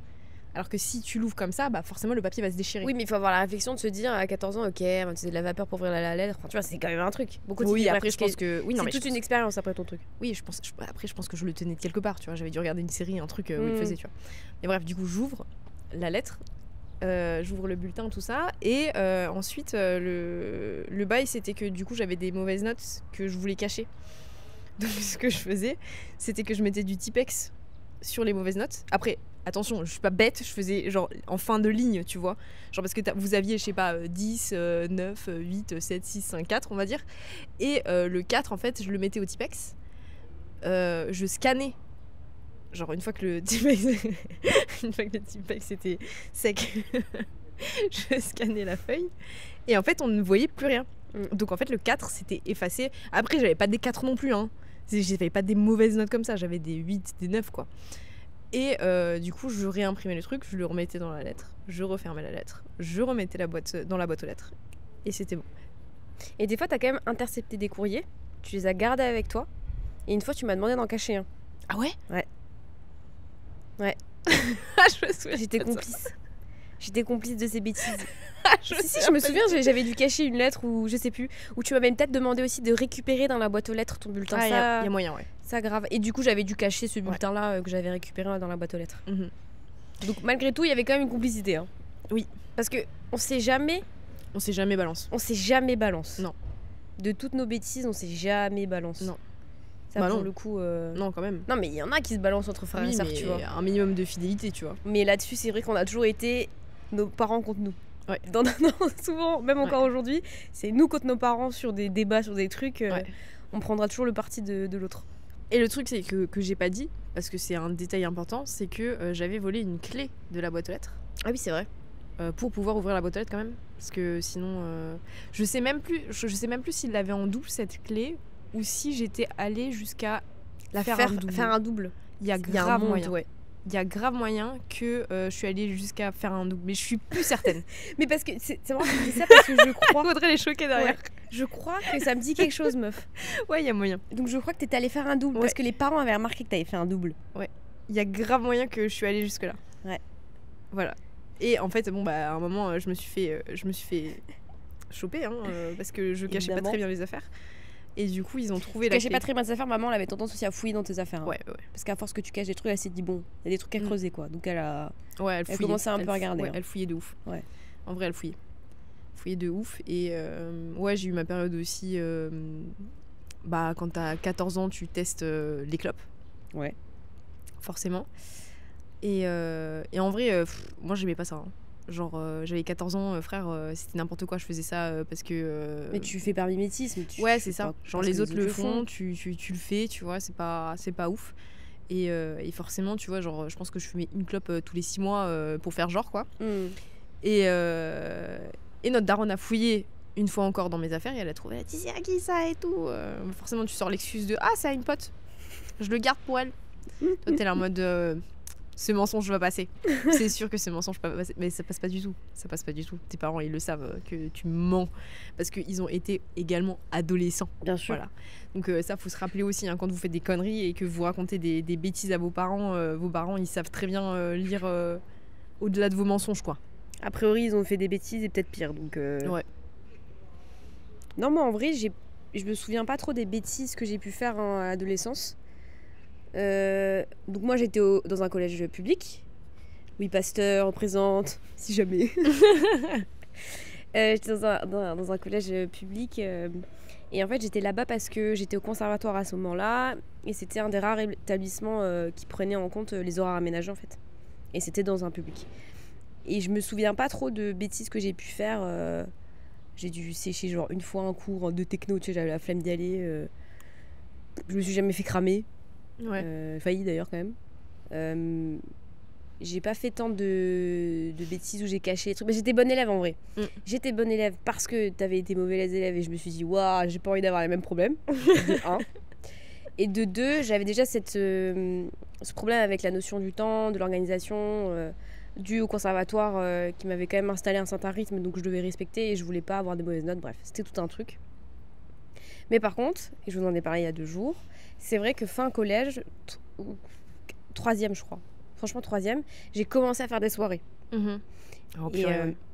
Speaker 1: Alors que si tu l'ouvres comme ça, bah forcément le papier va se déchirer.
Speaker 3: Oui, mais il faut avoir la réflexion de se dire à 14 ans, ok, on utilise de la vapeur pour ouvrir la lettre. Enfin, tu vois, c'est quand même un truc.
Speaker 1: Oui, après je pense que
Speaker 3: c'est toute une expérience après ton truc.
Speaker 1: Oui, je pense que je le tenais de quelque part, tu vois. J'avais dû regarder une série, un truc où il faisait, tu vois. Mais bref, du coup, j'ouvre la lettre, j'ouvre le bulletin, tout ça, et ensuite le bail, c'était que du coup, j'avais des mauvaises notes que je voulais cacher. Donc ce que je faisais, c'était que je mettais du Tipex sur les mauvaises notes. Après, attention, je suis pas bête, je faisais genre en fin de ligne, tu vois. Genre parce que vous aviez, je sais pas, 10, 9, 8, 7, 6, 5, 4, on va dire. Et le 4, en fait, je le mettais au Tipex. Je scannais. Genre une fois que le Tipex était sec, je scannais la feuille. Et en fait, on ne voyait plus rien. Donc en fait, le 4, c'était effacé. Après, j'avais pas des 4 non plus, hein. J'avais pas des mauvaises notes comme ça, j'avais des 8, des 9, quoi. Et du coup, je réimprimais le truc, je le remettais dans la lettre, je refermais la lettre, je remettais la boîte dans la boîte aux lettres. Et c'était bon.
Speaker 3: Et des fois, t'as quand même intercepté des courriers, tu les as gardés avec toi, et une fois, tu m'as demandé d'en cacher un.
Speaker 1: Ah ouais ?
Speaker 3: Ouais.
Speaker 1: Je me souviens.
Speaker 3: J'étais complice. J'étais complice de ces bêtises. Je me souviens, j'avais dû cacher une lettre ou je sais plus. Ou tu m'avais peut-être demandé aussi de récupérer dans la boîte aux lettres ton bulletin.
Speaker 1: Ah,
Speaker 3: ça,
Speaker 1: y a moyen, ouais.
Speaker 3: Ça grave. Et du coup, j'avais dû cacher ce bulletin-là que j'avais récupéré dans la boîte aux lettres. Donc malgré tout, il y avait quand même une complicité. Hein.
Speaker 1: Oui.
Speaker 3: Parce que on s'est jamais
Speaker 1: balance.
Speaker 3: On s'est jamais balance.
Speaker 1: Non.
Speaker 3: De toutes nos bêtises, on s'est jamais balance.
Speaker 1: Non.
Speaker 3: Ça pour le coup.
Speaker 1: Non, quand même.
Speaker 3: Non, mais il y en a qui se balancent entre frères et sœurs, tu vois.
Speaker 1: Un minimum de fidélité, tu vois.
Speaker 3: Mais là-dessus, c'est vrai qu'on a toujours été nos parents contre nous.
Speaker 1: Ouais.
Speaker 3: Souvent, même encore aujourd'hui, c'est nous contre nos parents sur des débats, sur des trucs, on prendra toujours le parti de l'autre.
Speaker 1: Et le truc, c'est que j'ai pas dit, parce que c'est un détail important, c'est que j'avais volé une clé de la boîte aux lettres.
Speaker 3: Ah oui, c'est vrai.
Speaker 1: Pour pouvoir ouvrir la boîte aux lettres quand même. Parce que sinon, je sais même plus s'il l'avait en double cette clé, ou si j'étais allée jusqu'à faire un double. Il y a grave moyen. Il y a grave moyen que je suis allée jusqu'à faire un double, mais je suis plus certaine.
Speaker 3: Mais parce que c'est marrant que tu dis ça parce que je crois.
Speaker 1: Audrey est choquée derrière.
Speaker 3: Ouais. Je crois que ça me dit quelque chose, meuf.
Speaker 1: Ouais, il y a moyen.
Speaker 3: Donc je crois que t'étais allée faire un double parce que les parents avaient remarqué que t'avais fait un double.
Speaker 1: Ouais. Il y a grave moyen que je suis allée jusque là.
Speaker 3: Ouais.
Speaker 1: Voilà. Et en fait, bon bah à un moment, je me suis fait choper, parce que je cachais pas très bien les affaires. Et du coup, ils ont trouvé la clé.
Speaker 3: Tu cachais pas très bien tes affaires, maman elle avait tendance aussi à fouiller dans tes affaires. Hein.
Speaker 1: Ouais.
Speaker 3: Parce qu'à force que tu caches des trucs, elle s'est dit bon, il y a des trucs à creuser quoi. Donc elle a commencé un peu à regarder.
Speaker 1: Ouais, elle fouillait de ouf.
Speaker 3: Ouais.
Speaker 1: En vrai, elle fouillait. Fouillait de ouf. Et j'ai eu ma période aussi. Quand t'as 14 ans, tu testes les clopes.
Speaker 3: Ouais.
Speaker 1: Forcément. Et en vrai, moi j'aimais pas ça. Hein. Genre, j'avais 14 ans, frère, c'était n'importe quoi, je faisais ça parce que.
Speaker 3: Mais tu fais par mimétisme.
Speaker 1: Ouais, c'est ça. Genre, les autres le font, tu le fais, tu vois, c'est pas ouf. Et forcément, tu vois, genre, je pense que je fumais une clope tous les 6 mois pour faire genre, quoi. Et notre daronne a fouillé une fois encore dans mes affaires et elle a trouvé, tu sais à qui ça et tout. Forcément, tu sors l'excuse de ah, c'est à une pote, je le garde pour elle. Toi, t'es là en mode. Ce mensonge va passer. C'est sûr que ce mensonge va passer. Mais ça passe pas du tout. Ça passe pas du tout. Tes parents, ils le savent que tu mens. Parce qu'ils ont été également adolescents.
Speaker 3: Bien sûr.
Speaker 1: Voilà. Donc ça, faut se rappeler aussi, hein, quand vous faites des conneries et que vous racontez des bêtises à vos parents, ils savent très bien lire au-delà de vos mensonges, quoi.
Speaker 3: A priori, ils ont fait des bêtises et peut-être pire. Donc
Speaker 1: ouais.
Speaker 3: Non, moi, en vrai, je me souviens pas trop des bêtises que j'ai pu faire à l'adolescence. Donc moi j'étais dans un collège public. Oui, Pasteur représente, si jamais. J'étais dans un collège public et en fait j'étais là-bas parce que j'étais au conservatoire à ce moment-là et c'était un des rares établissements qui prenait en compte les horaires aménagés en fait. Et c'était dans un public. Et je me souviens pas trop de bêtises que j'ai pu faire. J'ai dû sécher genre une fois un cours de techno, tu sais, j'avais la flemme d'y aller. Je me suis jamais fait cramer.
Speaker 1: Ouais.
Speaker 3: Failli d'ailleurs quand même. J'ai pas fait tant de bêtises où j'ai caché des trucs, mais j'étais bonne élève en vrai. J'étais bonne élève parce que t'avais été mauvaise élève et je me suis dit waouh, j'ai pas envie d'avoir les mêmes problèmes. De 1. Et de 2, j'avais déjà ce problème avec la notion du temps, de l'organisation, dû au conservatoire qui m'avait quand même installé un certain rythme, donc je devais respecter et je voulais pas avoir des mauvaises notes. Bref, c'était tout un truc. Mais par contre, et je vous en ai parlé il y a 2 jours, c'est vrai que fin collège, 3e je crois, franchement 3e, j'ai commencé à faire des soirées.
Speaker 1: Oh,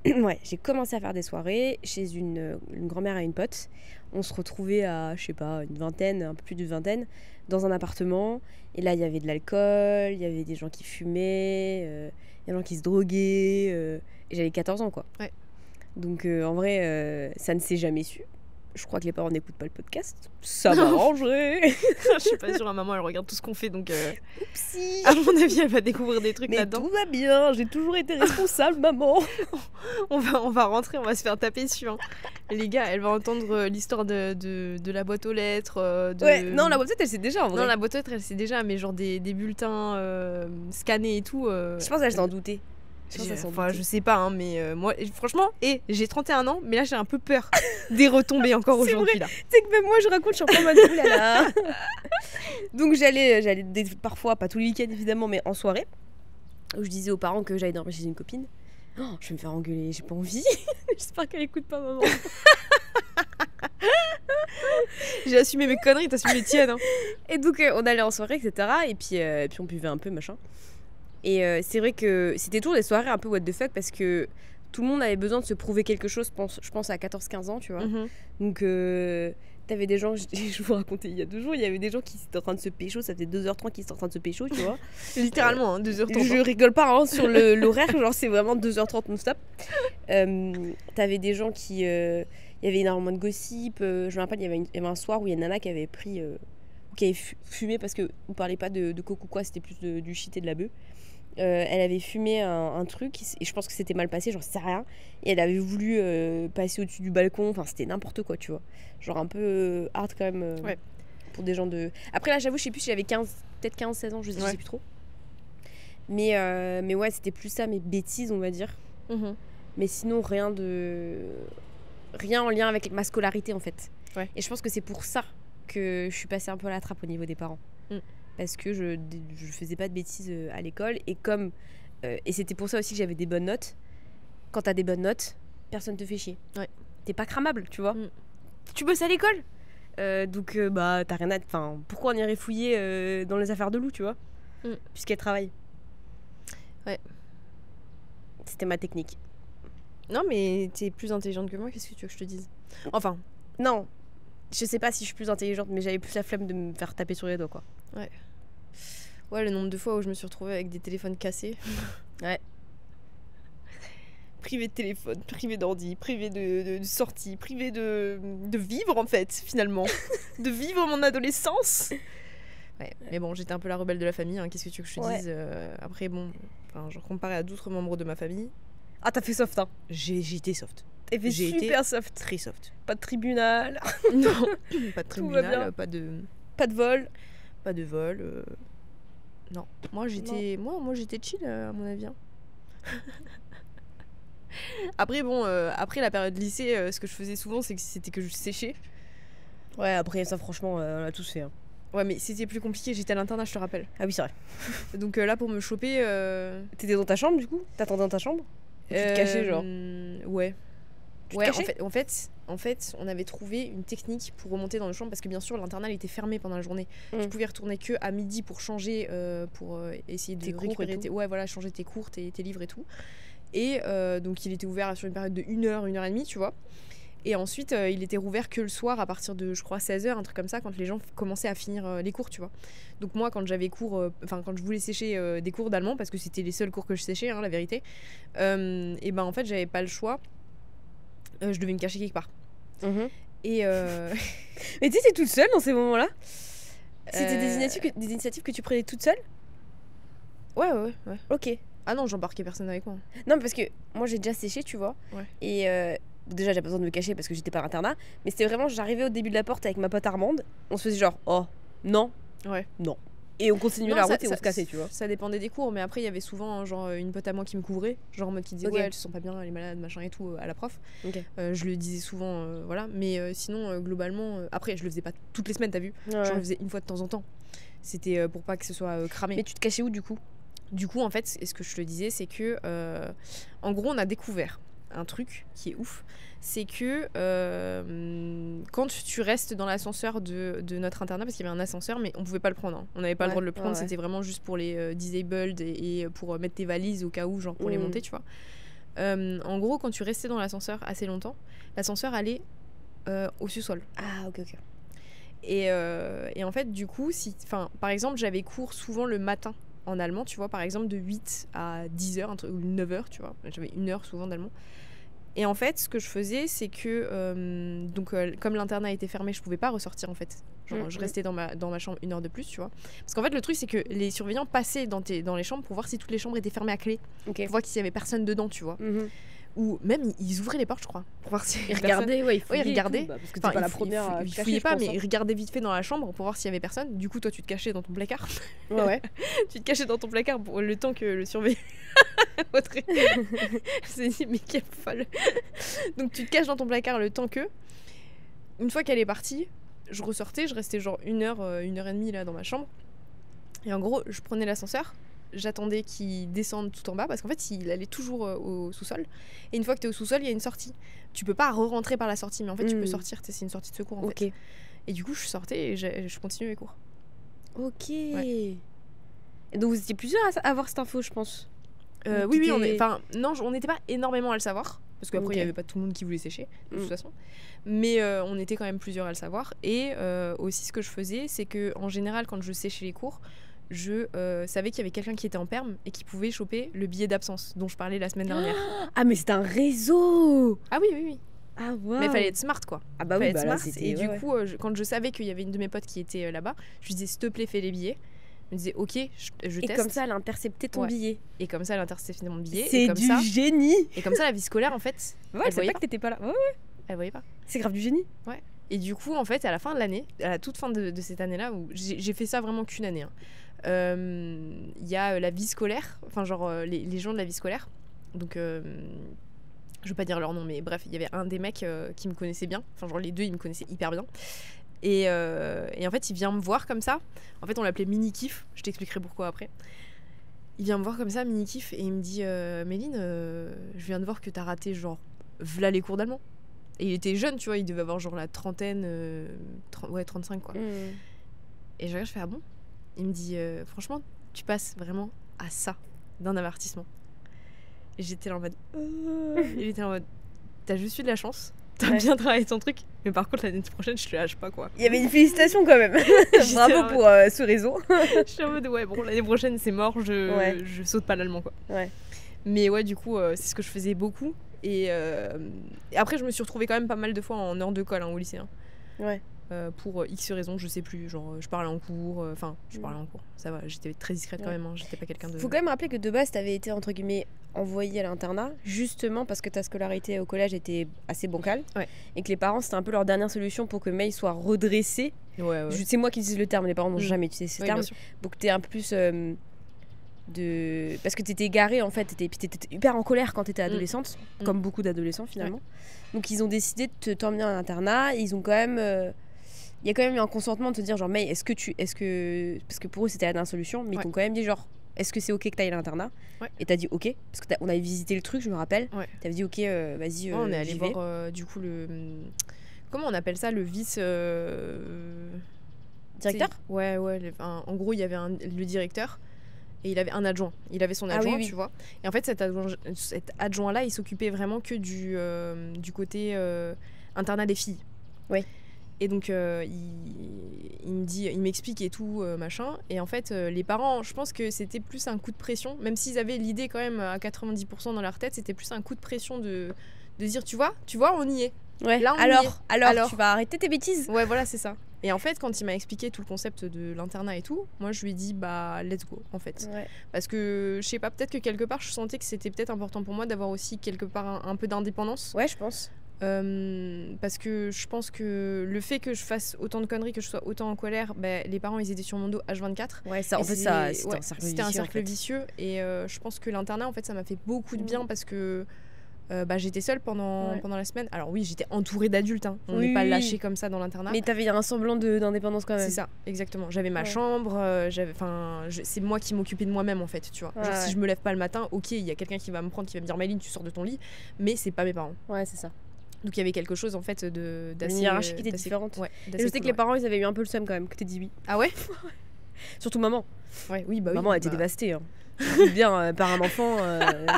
Speaker 3: ouais, j'ai commencé à faire des soirées chez une grand-mère et une pote. On se retrouvait à, je sais pas, une vingtaine, un peu plus d'une vingtaine, dans un appartement. Et là, il y avait de l'alcool, il y avait des gens qui fumaient, il y avait des gens qui se droguaient. Et j'avais 14 ans, quoi.
Speaker 1: Ouais.
Speaker 3: Donc, en vrai, ça ne s'est jamais su. Je crois que les parents n'écoutent pas le podcast. Ça m'arrangerait.
Speaker 1: Je suis pas sûre, maman, elle regarde tout ce qu'on fait, donc
Speaker 3: Oupsie.
Speaker 1: à mon avis, elle va découvrir des trucs là-dedans.
Speaker 3: Tout va bien, j'ai toujours été responsable, maman.
Speaker 1: on va rentrer, on va se faire taper dessus. Hein. Les gars, elle va entendre l'histoire de la boîte aux lettres.
Speaker 3: Ouais, non, la boîte aux lettres, elle sait déjà en vrai.
Speaker 1: Non, la boîte aux lettres, elle sait déjà, mais genre des bulletins scannés et tout.
Speaker 3: Je pense qu'elle s'en doutait.
Speaker 1: Je sais pas, hein, mais moi, franchement, j'ai 31 ans, mais là j'ai un peu peur des retombées encore aujourd'hui. Là.
Speaker 3: Tu sais que même moi je raconte, je suis en mode oulala. Donc j'allais parfois, pas tous les week-ends évidemment, mais en soirée, où je disais aux parents que j'allais dormir chez une copine. Oh, je vais me faire engueuler, j'ai pas envie. J'espère qu'elle écoute pas maman.
Speaker 1: J'ai assumé mes conneries, t'as assumé les tiennes. Hein.
Speaker 3: Et donc on allait en soirée, etc. Et puis on buvait un peu, machin. Et c'est vrai que c'était toujours des soirées un peu what the fuck parce que tout le monde avait besoin de se prouver quelque chose, je pense à 14-15 ans, tu vois. Donc t'avais des gens, je vous racontais il y a 2 jours, il y avait des gens qui étaient en train de se pécho, ça faisait 2h30 qu'ils étaient en train de se pécho, tu vois.
Speaker 1: Littéralement, hein, 2h30.
Speaker 3: Je rigole pas hein, sur l'horaire, genre c'est vraiment 2h30 non-stop. T'avais des gens qui... il y avait énormément de gossip, je me rappelle, il y avait un soir où il y a une nana qui avait pris... qui avait fumé parce que vous parlez pas de coke ou quoi, c'était plus du shit et de la bœuf. Elle avait fumé un truc et je pense que c'était mal passé, j'en sais rien. Et elle avait voulu passer au-dessus du balcon. Enfin, c'était n'importe quoi, tu vois. Genre un peu hard quand même
Speaker 1: Ouais.
Speaker 3: pour des gens de... Après là, j'avoue, je sais plus si j'avais peut-être 15-16 ans, je sais plus trop. Mais ouais, c'était plus ça, mes bêtises, on va dire. Mais sinon, rien en lien avec ma scolarité, en fait.
Speaker 1: Ouais.
Speaker 3: Et je pense que c'est pour ça que je suis passée un peu à la trappe au niveau des parents. Parce que je faisais pas de bêtises à l'école. Et comme... et c'était pour ça aussi que j'avais des bonnes notes. Quand t'as des bonnes notes, personne te fait chier.
Speaker 1: Ouais.
Speaker 3: T'es pas cramable, tu vois. Tu bosses à l'école. Donc, bah, t'as rien à... Enfin, pourquoi on irait fouiller dans les affaires de Lou, tu vois puisqu'elle travaille.
Speaker 1: Ouais.
Speaker 3: C'était ma technique.
Speaker 1: Non, mais t'es plus intelligente que moi, qu'est-ce que tu veux que je te dise? Enfin...
Speaker 3: Non, je sais pas si je suis plus intelligente, mais j'avais plus la flemme de me faire taper sur les doigts, quoi.
Speaker 1: Ouais, le nombre de fois où je me suis retrouvée avec des téléphones cassés.
Speaker 3: Ouais.
Speaker 1: Privé de téléphone, privé d'ordi, privé de sortie, privé de vivre en fait, finalement. De vivre mon adolescence. Ouais, mais bon, j'étais un peu la rebelle de la famille, hein. Qu'est-ce que tu veux que je te dise après, bon, genre comparé à d'autres membres de ma famille...
Speaker 3: Ah, t'as fait soft, hein.
Speaker 1: J'ai été soft.
Speaker 3: J'ai super soft.
Speaker 1: Très soft.
Speaker 3: Pas de tribunal.
Speaker 1: Non, pas de tribunal, pas de
Speaker 3: vol.
Speaker 1: Pas de vol. Non, moi j'étais chill à mon avis. Hein. Après bon, après la période lycée, ce que je faisais souvent c'était que je séchais.
Speaker 3: Ouais, après ça franchement, on l'a tous fait. Hein.
Speaker 1: Ouais, mais c'était plus compliqué, j'étais à l'internat, je te rappelle.
Speaker 3: Ah oui, c'est vrai.
Speaker 1: Donc là pour me choper...
Speaker 3: T'étais dans ta chambre du coup? T'attendais dans ta chambre? Tu te cachais genre?
Speaker 1: Ouais.
Speaker 3: Tu te cachais
Speaker 1: en fait, on avait trouvé une technique pour remonter dans le chambre parce que bien sûr l'internat était fermé pendant la journée. Tu pouvais retourner que à midi pour changer, pour essayer de récupérer changer tes cours, tes livres et tout. Et donc il était ouvert sur une période de 1h, 1h30, tu vois. Et ensuite il était rouvert que le soir à partir de je crois 16h, un truc comme ça, quand les gens commençaient à finir les cours, tu vois. Donc moi quand j'avais cours, quand je voulais sécher des cours d'allemand, parce que c'était les seuls cours que je séchais, hein, la vérité, et ben en fait j'avais pas le choix. Je devais me cacher quelque part. Et
Speaker 3: mais tu étais toute seule dans ces moments-là? C'était des initiatives que tu prenais toute seule?
Speaker 1: Ouais.
Speaker 3: Ok.
Speaker 1: Ah non, j'embarquais personne avec moi.
Speaker 3: Non, parce que moi j'ai déjà séché, tu vois.
Speaker 1: Ouais.
Speaker 3: Et déjà j'avais pas besoin de me cacher parce que j'étais pas à l'internat. Mais c'était vraiment, j'arrivais au début de la porte avec ma pote Armande. On se faisait genre, oh, non.
Speaker 1: Ouais.
Speaker 3: Non. Et on continuait la route et on se cassait, tu vois.
Speaker 1: Ça dépendait des cours, mais après il y avait souvent genre une pote à moi qui me couvrait, genre en mode qui disait ouais elle se sent pas bien, elle est malade, machin et tout à la prof. Je le disais souvent, voilà. Mais sinon globalement, après je le faisais pas toutes les semaines, t'as vu. Genre je le faisais une fois de temps en temps. C'était pour pas que ce soit cramé.
Speaker 3: Mais tu te cachais où du coup?
Speaker 1: Du coup en fait, ce que je te disais c'est que en gros on a découvert un truc qui est ouf, c'est que quand tu restes dans l'ascenseur de notre internat, parce qu'il y avait un ascenseur mais on pouvait pas le prendre, hein. On n'avait pas le droit de le prendre, c'était vraiment juste pour les disabled et pour mettre tes valises au cas où, genre pour les monter, tu vois. En gros quand tu restais dans l'ascenseur assez longtemps, l'ascenseur allait au sous-sol.
Speaker 3: Ah ok.
Speaker 1: Et en fait du coup, par exemple j'avais cours souvent le matin en allemand, tu vois, par exemple de 8 à 10h ou 9h, tu vois, j'avais 1 heure souvent d'allemand. Et en fait, ce que je faisais, c'est que comme l'internat était fermé, je pouvais pas ressortir en fait. Genre, je restais dans ma chambre 1 heure de plus, tu vois. Parce qu'en fait, le truc, c'est que les surveillants passaient dans les chambres pour voir si toutes les chambres étaient fermées à clé. Pour voir s'il y avait personne dedans, tu vois. Ou même, ils ouvraient les portes, je crois, pour voir si
Speaker 3: ils regardaient, ils
Speaker 1: regardaient.
Speaker 3: Parce que t'es pas la première.
Speaker 1: Ils fouillaient pas, mais ils regardaient vite fait dans la chambre pour voir s'il y avait personne. Du coup, toi, tu te cachais dans ton placard.
Speaker 3: Ouais.
Speaker 1: Tu te cachais dans ton placard pour le temps que le surveillant. Je me suis dit, mais quelle folle. Donc, tu te caches dans ton placard le temps que. Une fois qu'elle est partie, je ressortais, je restais genre 1 heure, 1h30 là dans ma chambre. Et en gros, je prenais l'ascenseur. J'attendais qu'il descende tout en bas parce qu'en fait il allait toujours au sous-sol, et une fois que t'es au sous-sol il y a une sortie, tu peux pas re-rentrer par la sortie mais en fait tu peux sortir, c'est une sortie de secours en fait. Et du coup je sortais et je continuais mes cours.
Speaker 3: Ok. Et donc vous étiez plusieurs à avoir cette info, je pense.
Speaker 1: Oui on n'était pas énormément à le savoir parce qu'après il y avait pas tout le monde qui voulait sécher de toute façon, mais on était quand même plusieurs à le savoir. Et aussi ce que je faisais, c'est que en général quand je séchais les cours, je savais qu'il y avait quelqu'un qui était en perm et qui pouvait choper le billet d'absence dont je parlais la semaine dernière.
Speaker 3: Ah mais c'est un réseau.
Speaker 1: Ah oui.
Speaker 3: Ah ouais.
Speaker 1: Mais il fallait être smart quoi.
Speaker 3: Ah bah oui,
Speaker 1: fallait être smart. Et du coup quand je savais qu'il y avait une de mes potes qui était là-bas, je lui disais s'il te plaît fais les billets. me disait ok, je
Speaker 3: Et
Speaker 1: teste.
Speaker 3: comme ça, elle a intercepté ton billet.
Speaker 1: Et comme ça, elle a intercepté mon billet.
Speaker 3: C'est du génie.
Speaker 1: Et comme ça, la vie scolaire, en fait,
Speaker 3: Ouais, elle savait pas que t'étais pas là. Ouais.
Speaker 1: elle voyait pas.
Speaker 3: C'est grave du génie.
Speaker 1: Ouais. Et du coup, en fait, à la fin de l'année, à la toute fin de cette année-là, où j'ai fait ça vraiment qu'une année, il y a la vie scolaire, enfin genre les gens de la vie scolaire. Donc, je veux pas dire leur nom, mais bref, il y avait un des mecs qui me connaissait bien. Enfin genre les deux, ils me connaissaient hyper bien. Et en fait, il vient me voir comme ça. En fait, on l'appelait Mini Kiff. Je t'expliquerai pourquoi après. Il vient me voir comme ça, Mini Kiff, et il me dit Méline, je viens de voir que t'as raté genre v'là les cours d'allemand. Et il était jeune, tu vois, il devait avoir genre la trentaine, 35 quoi. Et je regarde, je fais ah bon? Il me dit franchement, tu passes vraiment à ça d'un avertissement. Et j'étais là en mode il était en mode t'as juste eu de la chance, t'as bien travaillé ton truc, mais par contre l'année prochaine je te lâche pas quoi.
Speaker 3: Il y avait une félicitation quand même. Bravo pour ce réseau.
Speaker 1: Je suis en mode ouais bon l'année prochaine c'est mort, je saute pas l'allemand quoi.
Speaker 3: Ouais.
Speaker 1: Mais ouais du coup c'est ce que je faisais beaucoup. Et après je me suis retrouvée quand même pas mal de fois en heure de colle au lycée.
Speaker 3: Ouais.
Speaker 1: Pour X raisons, je sais plus, genre je parlais en cours, je parlais en cours, ça va, j'étais très discrète quand même, j'étais pas quelqu'un de...
Speaker 3: Faut quand même rappeler que de base t'avais été entre guillemets envoyée à l'internat, justement parce que ta scolarité au collège était assez bancale, et que les parents c'était un peu leur dernière solution pour que May soit redressée. C'est moi qui utilise le terme, les parents n'ont jamais utilisé ce terme, pour que t'aies un peu plus... parce que t'étais égarée en fait, t'étais hyper en colère quand t'étais adolescente, comme beaucoup d'adolescents finalement. Donc ils ont décidé de t'emmener à l'internat, ils ont quand même... Il y a quand même eu un consentement de te dire genre mais est-ce que parce que pour eux c'était la dernière solution, mais ils t'ont quand même dit genre est-ce que c'est ok que t'ailles à l'internat, et t'as dit ok parce que on avait visité le truc, je me rappelle, t'avais dit ok vas-y,
Speaker 1: on est allé voir du coup le comment on appelle ça, le vice
Speaker 3: directeur.
Speaker 1: En gros il y avait le directeur et il avait un adjoint, il avait son adjoint, tu vois, et en fait cet adjoint là il s'occupait vraiment que du côté internat des filles. Et donc il m'explique et tout machin, et en fait les parents, je pense que c'était plus un coup de pression, même s'ils avaient l'idée quand même à 90% dans leur tête, c'était plus un coup de pression de dire tu vois on y est. Là, alors
Speaker 3: tu vas arrêter tes bêtises.
Speaker 1: Ouais voilà c'est ça. Et en fait quand il m'a expliqué tout le concept de l'internat et tout, moi je lui ai dit bah let's go en fait, parce que je sais pas, peut-être que quelque part je sentais que c'était peut-être important pour moi d'avoir aussi quelque part un peu d'indépendance.
Speaker 3: Ouais je pense.
Speaker 1: Parce que je pense que le fait que je fasse autant de conneries, que je sois autant en colère, les parents ils étaient sur mon dos H24.
Speaker 3: Ouais, ça, en fait,
Speaker 1: c'était un cercle vicieux. Et je pense que l'internat, en fait, ça m'a fait beaucoup de bien parce que j'étais seule pendant la semaine. Alors oui, j'étais entourée d'adultes, hein. On n'est pas lâché comme ça dans l'internat.
Speaker 3: Mais t'avais un semblant d'indépendance quand même.
Speaker 1: C'est ça, exactement. J'avais ma chambre, c'est moi qui m'occupais de moi-même en fait, tu vois. Genre si je me lève pas le matin, ok, il y a quelqu'un qui va me prendre, qui va me dire Maëline, tu sors de ton lit, mais c'est pas mes parents.
Speaker 3: Ouais, c'est ça.
Speaker 1: Donc il y avait quelque chose en fait d'assez...
Speaker 3: Une hiérarchie qui était différente. Et je sais que les parents ils avaient eu un peu le seum quand même, que t'aies dit oui.
Speaker 1: Ah ouais.
Speaker 3: Surtout maman.
Speaker 1: Oui, bah
Speaker 3: maman elle était dévastée. Hein. Bien par un enfant,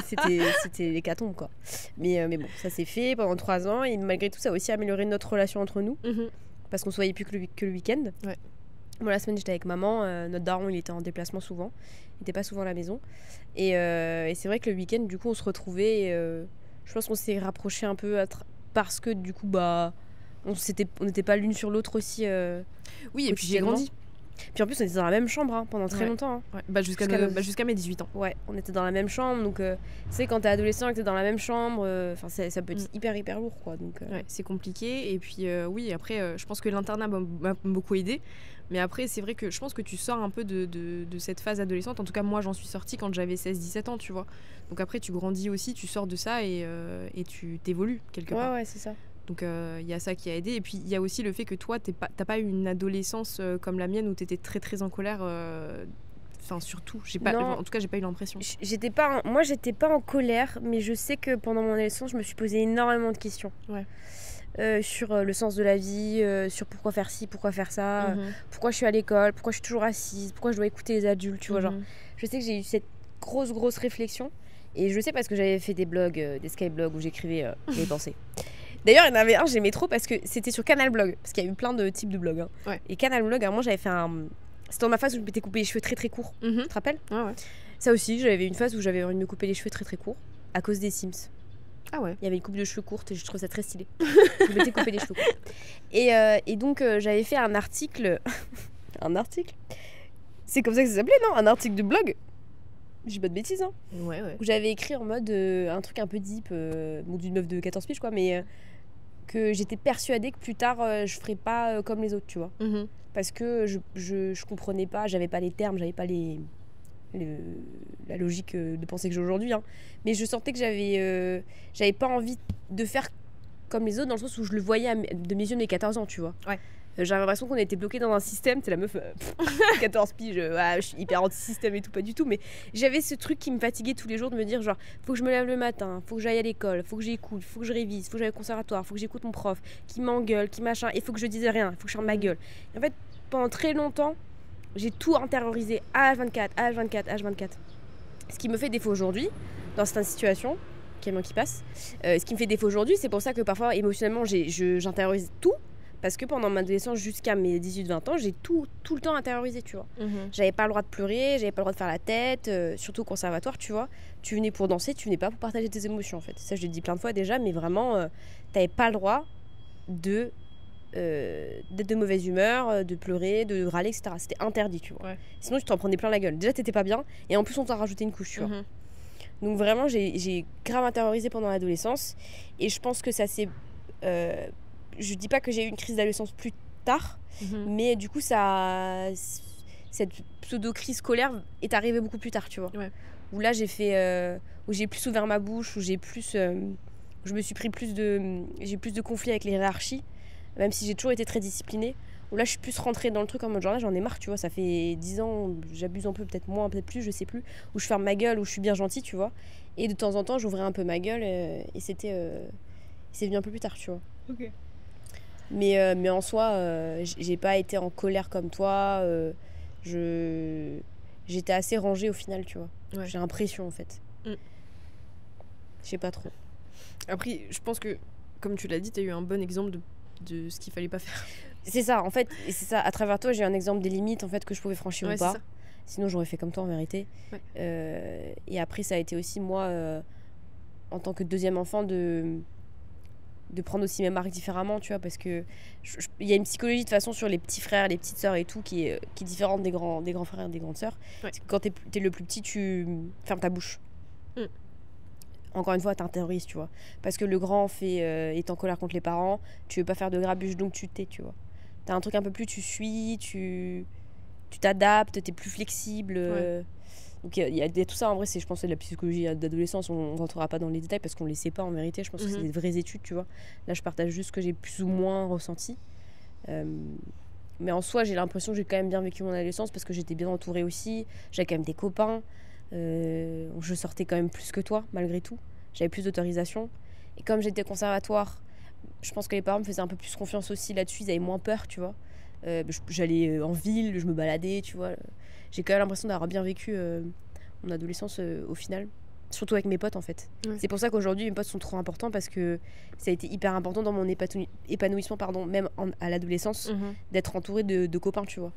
Speaker 3: c'était l'hécatombe quoi. Mais bon, ça s'est fait pendant 3 ans, et malgré tout ça a aussi amélioré notre relation entre nous, parce qu'on se voyait plus que le week-end. Moi la semaine j'étais avec maman, notre daron il était en déplacement souvent, il était pas souvent à la maison, et c'est vrai que le week-end du coup on se retrouvait, et je pense qu'on s'est rapprochés un peu parce que du coup on n'était pas l'une sur l'autre aussi.
Speaker 1: Oui, et puis j'ai grandi.
Speaker 3: Puis en plus on était dans la même chambre pendant très longtemps.
Speaker 1: Jusqu'à mes 18 ans.
Speaker 3: Ouais, on était dans la même chambre, donc tu sais quand t'es adolescent et que t'es dans la même chambre, ça peut être hyper lourd quoi. Donc
Speaker 1: c'est compliqué, et puis oui après je pense que l'internat m'a beaucoup aidé, mais après c'est vrai que je pense que tu sors un peu de cette phase adolescente. En tout cas moi j'en suis sortie quand j'avais 16-17 ans, tu vois. Donc après tu grandis aussi, tu sors de ça, et tu t'évolues quelque part.
Speaker 3: Ouais c'est ça.
Speaker 1: Donc il y a ça qui a aidé, et puis il y a aussi le fait que toi t'as pas eu une adolescence comme la mienne où t'étais très très en colère. Enfin surtout, en tout cas j'ai pas eu l'impression.
Speaker 3: J'étais pas en colère, mais je sais que pendant mon adolescence je me suis posé énormément de questions. Sur le sens de la vie, sur pourquoi faire ci, pourquoi faire ça, pourquoi je suis à l'école, pourquoi je suis toujours assise, pourquoi je dois écouter les adultes, tu vois, genre. Je sais que j'ai eu cette grosse réflexion, et je sais parce que j'avais fait des blogs, des skyblogs où j'écrivais mes pensées. D'ailleurs, il y en avait un, j'aimais trop parce que c'était sur Canal Blog, parce qu'il y a eu plein de types de blogs. Et Canal Blog, à un moment, j'avais fait c'était dans ma phase où je m'étais coupé les cheveux très très courts. Tu te rappelles ? Ça aussi, j'avais une phase où j'avais envie de me couper les cheveux très très courts à cause des Sims.
Speaker 1: Ah ouais.
Speaker 3: Il y avait une coupe de cheveux courte et je trouve ça très stylé. Je m'étais coupé les cheveux courts. Et donc, j'avais fait un article C'est comme ça que ça s'appelait, non? Un article de blog. Je dis pas de bêtises, hein.
Speaker 1: Ouais.
Speaker 3: Où j'avais écrit en mode un truc un peu deep, d'une meuf de 14 piges, quoi, mais que j'étais persuadée que plus tard, je ferais pas comme les autres, tu vois. Parce que je comprenais pas, j'avais pas les termes, j'avais pas la logique de pensée que j'ai aujourd'hui, hein. Mais je sentais que j'avais pas envie de faire comme les autres, dans le sens où je le voyais de mes yeux de mes 14 ans, tu vois.
Speaker 1: Ouais.
Speaker 3: J'avais l'impression qu'on était bloqué dans un système. C'est la meuf, 14 piges, je suis hyper anti-système et tout, pas du tout. Mais j'avais ce truc qui me fatiguait tous les jours de me dire, genre, faut que je me lève le matin, faut que j'aille à l'école, faut que j'écoute, faut que je révise, faut que j'aille au conservatoire, faut que j'écoute mon prof, qui m'engueule, qui machin, et faut que je dise rien, faut que je ferme ma gueule. Et en fait, pendant très longtemps, j'ai tout intériorisé H24, H24, H24. Ce qui me fait défaut aujourd'hui, dans certaines situations, camion qui passe, ce qui me fait défaut aujourd'hui, c'est pour ça que parfois, émotionnellement, j'intériorise tout. Parce que pendant ma adolescence jusqu'à mes 18-20 ans, j'ai tout le temps intériorisé, tu vois. J'avais pas le droit de pleurer, j'avais pas le droit de faire la tête, surtout au conservatoire, tu vois. Tu venais pour danser, tu venais pas pour partager tes émotions, en fait. Ça, je l'ai dit plein de fois déjà, mais vraiment, t'avais pas le droit d'être de mauvaise humeur, de pleurer, de râler, etc. C'était interdit, tu vois. Ouais. Sinon, tu t'en prenais plein la gueule. Déjà, t'étais pas bien, et en plus, on t'a rajouté une couche, tu vois. Donc vraiment, j'ai grave intériorisé pendant l'adolescence, et je pense que ça s'est... je dis pas que j'ai eu une crise d'adolescence plus tard, mais du coup, cette pseudo-crise scolaire est arrivée beaucoup plus tard, tu vois. Ouais. Où là, où j'ai plus ouvert ma bouche, où j'ai me suis pris j'ai plus de conflits avec les hiérarchies, même si j'ai toujours été très disciplinée. Où là, je suis plus rentrée dans le truc en mode genre là, j'en ai marre, tu vois. Ça fait 10 ans, j'abuse un peu, peut-être moins, peut-être plus, je sais plus. Où je ferme ma gueule, où je suis bien gentille, tu vois. Et de temps en temps, j'ouvrais un peu ma gueule, et c'est venu un peu plus tard, tu vois.
Speaker 1: Ok.
Speaker 3: Mais en soi, j'ai pas été en colère comme toi. J'étais assez rangée au final, tu vois. Ouais. J'ai l'impression, en fait. Je sais pas trop.
Speaker 1: Après, je pense que, comme tu l'as dit, t'as eu un bon exemple de ce qu'il fallait pas faire.
Speaker 3: C'est ça, en fait. Et c'est ça, à travers toi, j'ai eu un exemple des limites, en fait, que je pouvais franchir ou pas. Ça. Sinon, j'aurais fait comme toi, en vérité. Ouais. Et après, ça a été aussi, moi, en tant que deuxième enfant, de prendre aussi mes marques différemment, tu vois, parce que il y a une psychologie de toute façon sur les petits frères, les petites sœurs et tout qui est différente des grands frères et des grandes sœurs. Ouais. Quand t'es le plus petit, tu fermes ta bouche. Encore une fois, t'intériorises, tu vois, parce que le grand est en colère contre les parents, tu veux pas faire de grabuge, donc tu tais, tu vois. T'as un truc un peu plus, tu suis, tu t'adaptes, t'es plus flexible. Ouais. Donc il y a tout ça, en vrai, je pense que c'est de la psychologie d'adolescence, on ne rentrera pas dans les détails parce qu'on ne les sait pas en vérité, je pense que c'est des vraies études, tu vois. Là, je partage juste ce que j'ai plus ou moins ressenti. Mais en soi, j'ai l'impression que j'ai quand même bien vécu mon adolescence parce que j'étais bien entourée aussi, j'avais quand même des copains, je sortais quand même plus que toi, malgré tout. J'avais plus d'autorisation. Et comme j'étais conservatoire, je pense que les parents me faisaient un peu plus confiance aussi là-dessus, ils avaient moins peur, tu vois. J'allais en ville, je me baladais, tu vois. J'ai quand même l'impression d'avoir bien vécu mon adolescence au final, surtout avec mes potes en fait. Ouais. C'est pour ça qu'aujourd'hui mes potes sont trop importants parce que ça a été hyper important dans mon épanouissement, même à l'adolescence, d'être entourée de copains, tu vois.